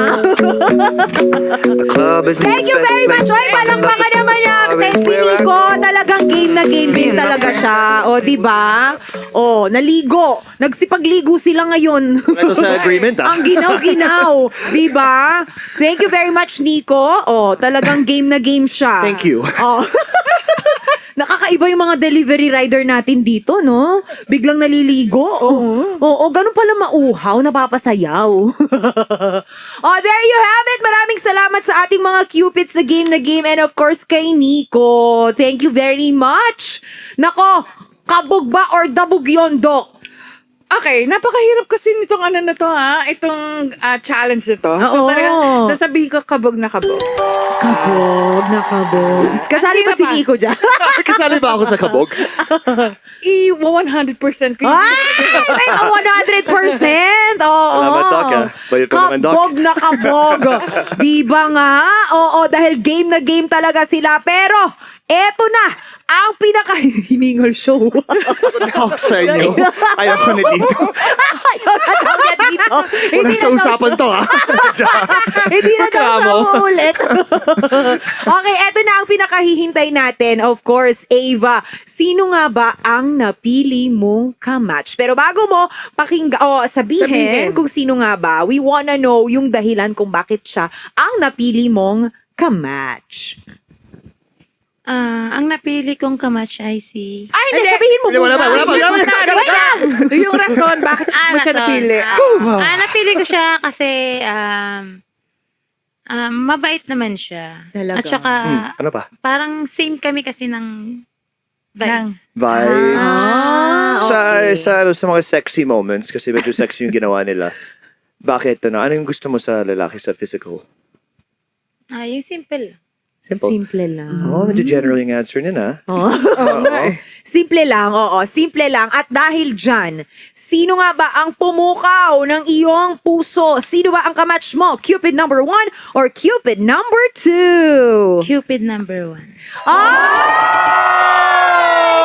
club isn't Thank you the best very much. place to Oy, find the palakpakan lovers, so naman the natin bar is si where I Nico. go. Talagang game na game din talaga siya. O, di ba? O, naligo. Nagsipagligo sila ngayon. Ito sa agreement, Ang ginaw-ginaw. Di ba? Thank you very much, Nico. O, talagang game na game siya. Thank you. O. Nakakaiba yung mga delivery rider natin dito, no? Biglang naliligo. Oo, ganun pala mauhaw, napapasayaw. There you have it. Maraming salamat sa ating mga Cupids na game and of course kay Nico. Thank you very much. Nako, kabog ba or dabog yon, Dok? Okay, napakahirap kasi nitong ano na to ha, itong challenge na to. So Oo. talagang sasabihin ko kabog na kabog. Kabog na kabog. Kasali ba si pa. Nico dyan? Kasali ba ako sa kabog? 100% ko yung Ay, 100%! Oo. Salamat, Doc, ah. Bayad pa naman, Doc. Kabog na kabog. Di ba nga? Oo, dahil game na game talaga sila. Pero, eto na, ang pinaka-hiningal show. Ako sa inyo. Ayoko na dito. Ayaw na daw niya dito. Wala sa usapan to, ha? Hindi na daw Reklamo. sama ulit. Okay, eto na ang pinakahihintay natin. Of course, Ava, sino nga ba ang napili mong kamatch? Pero bago mo sabihin kung sino nga ba, we wanna know yung dahilan kung bakit siya ang napili mong kamatch. Ang napili kong kamatch ay si... Ay, hindi, sabihin mo Wala muna. pa. Yung rason, bakit mo siya rason. napili? Napili ko siya kasi mabait naman siya. Talaga? At saka Ano pa? parang same kami kasi ng vibes. Vibes. okay. Sa mga sexy moments, kasi medyo sexy yung ginawa nila. Bakit? Ano yung gusto mo sa lalaki sa physical? Yung simple. Simple lang. Oh, medyo general yung answer niya, na. Simple lang, oo. Simple lang. At dahil dyan, sino nga ba ang pumukaw ng iyong puso? Sino ba ang kamatch mo? Cupid number 1 or Cupid number 2? Cupid number 1.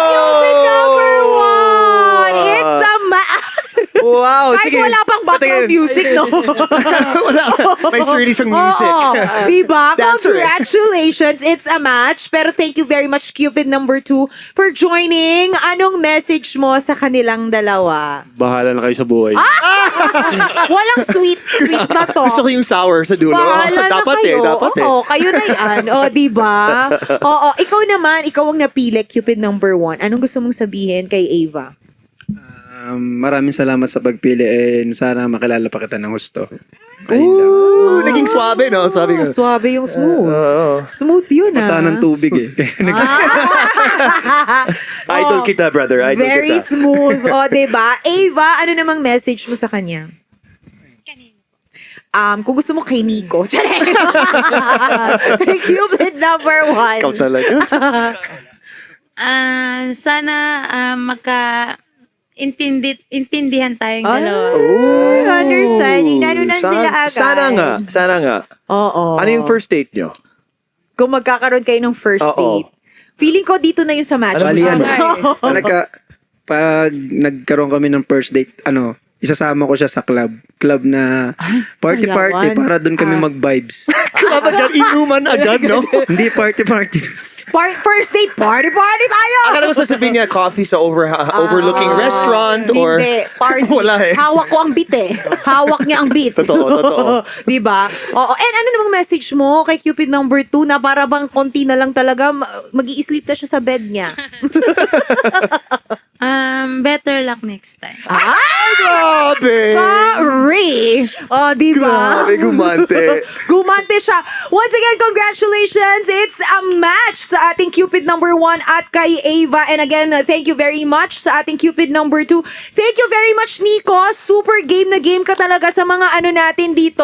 Cupid number 1! It's a Wow, Kahit sige. wala pang background Patingin. music, no? Wala. May sarili siyang music. Oo. Diba? Dancer, eh. Congratulations. It's a match. Pero thank you very much, Cupid number 2, for joining. Anong message mo sa kanilang dalawa? Bahala na kayo sa buhay. Walang sweet na to. Gusto ko yung sour sa dulo. Bahala na Dapat kayo. dapat eh. Oo, kayo na yan. O, diba? Oo, ikaw naman, ikaw ang napili, Cupid number 1. Anong gusto mong sabihin kay Ava? Maraming salamat sa pagpili and sana makilala pa kita ng gusto. Ayun lang. Ooh, naging swabe, no? Sabi ko. Suwabe yung smooth. Oo. Smooth yun, Basa ng tubig eh. Idol Oh, kita, brother. Idol very kita. smooth. O, diba? Ava, ano namang message mo sa kanya? Kung gusto mo kay Nico. Charing! Cupid number 1. Ikaw talaga. Sana intindihan tayong dalawa. Understanding. Nanunan sila agad. Sana nga. Oo. Ano yung first date nyo? Kung magkakaroon kayo ng first Oo. date. Feeling ko dito na yung sa match. Ano Bali yan. mo. Talaga, pag nagkaroon kami ng first date, isasama ko siya sa club. Club na party-party sayawan. para doon kami mag-vibes. Club agad, inuman agad, no? Hindi party-party. First date, party tayo! Akala ko sasabihin niya coffee sa overlooking restaurant or... Hindi, party. Wala eh. Hawak ko ang beat eh. Hawak niya ang beat. Totoo. Diba? Oo. And ano namang message mo kay Cupid number 2 na para bang konti na lang talaga mag-i-sleep na siya sa bed niya? Better luck next time. Grabe! Sorry! O, diba? Grabe, gumante. Gumante siya. Once again, congratulations! It's a match sa ating Cupid number 1 at kay Ava. And again, thank you very much sa ating Cupid number 2. Thank you very much, Nico. Super game na game ka talaga sa mga ano natin dito.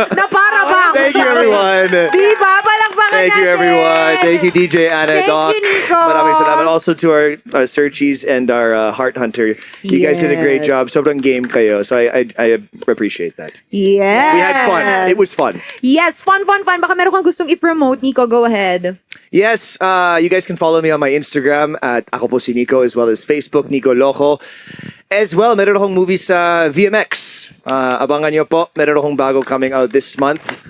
Na para bang. Thank you, everyone. Diba? Palakpakan Thank you, natin. everyone. Thank you, DJ Anna, Thank Doc. you, Nico. Maraming salamat. Also to our Searchies and our Heart Hunter. You guys did a great Yes. job. Sobrang game kayo. So I appreciate that. Yes. We had fun. It was fun. Yes, fun. Baka meron kang gustong i-promote, Nico. Go ahead. Yes, you guys can follow me on my Instagram at Ako Po Si Nico, as well as Facebook, Nico Loco. As well, meron akong movie sa VMX. Abangan nyo po. Meron akong bago coming out this month.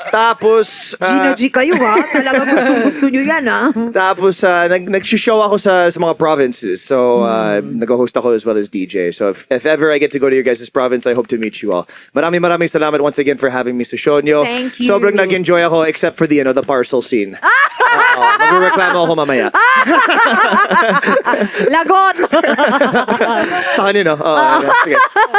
Tapos, Gina G kayo ha. Talaga gusto nyo yan ha. tapos nag-show ako sa mga provinces. So, nag-host ako as well as DJ. So, if ever I get to go to your guys' province, I hope to meet you all. Maraming salamat once again for having me sa show nyo. Thank you. Sobrang nag-enjoy ako except for the parcel scene. Magreklamo ako mamaya. Lagot! Sa kanino?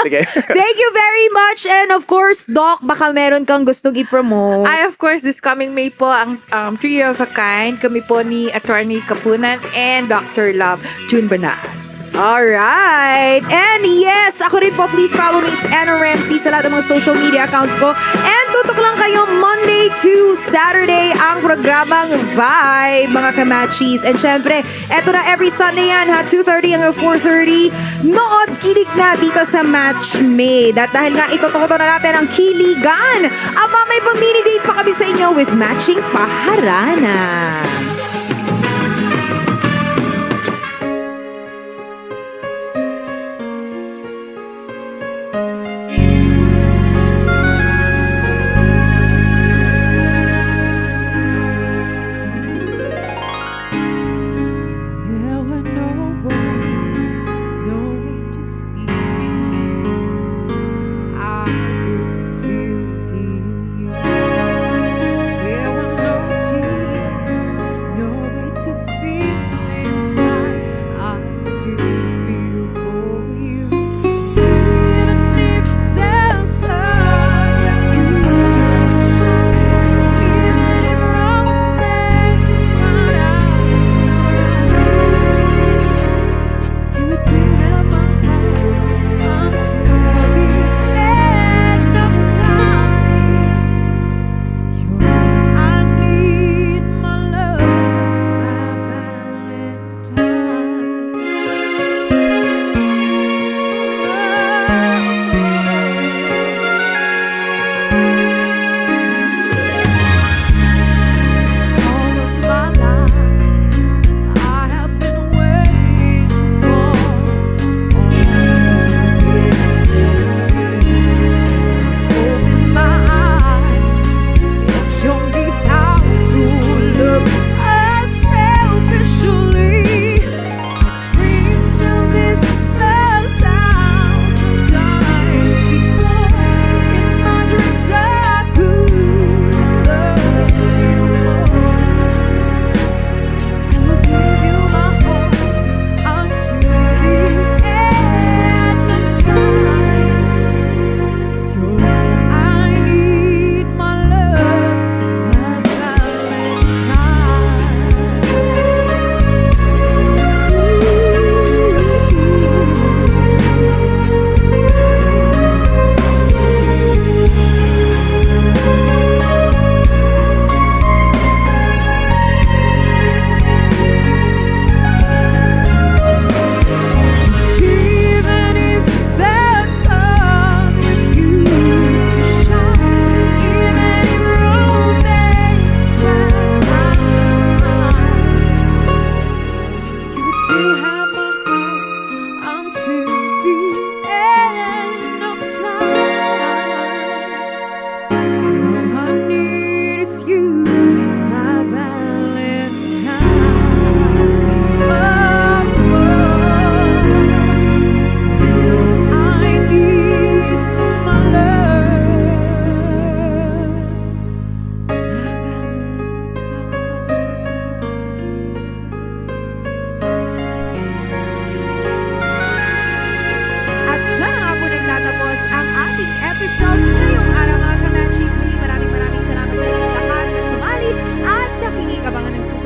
Sige. Thank you very much. And of course, Doc, baka meron kang gustong i-promote. Ay, of course, this coming May po, ang Trio of a Kind. Kami po ni Attorney Kapunan and Dr. Love, June Banaan. Alright. And yes, ako rin po, please follow me. It's Anna Ramsey sa lahat ng mga social media accounts ko. And tutok lang kayo Monday to Saturday ang programang Vibe, mga kamachis. And syempre, eto na every Sunday yan ha, 2:30 hanggang 4:30. Nood, kilig na dito sa Match Made. At dahil nga itutukoto na natin ang kiligan, aba may pamini date pa kami sa inyo with matching paharana.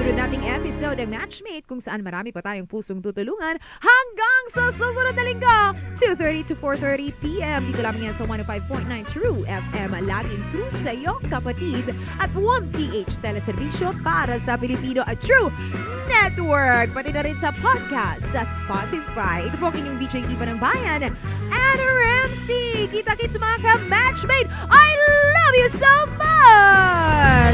susunod nating episode ng Matchmate kung saan marami pa tayong pusong tutulungan hanggang sa susunod na linggo, 2:30 to 4:30 p.m. Dito lamang yan sa 105.9 True FM. Laging true sa'yo, kapatid. At 1PH Teleservisyo para sa Pilipino at True Network. Pati na rin sa podcast sa Spotify. Ito po ang inyong DJ Diva ng Bayan, Anna Ramsey. Kita-kits mga ka-matchmate. I love you so much!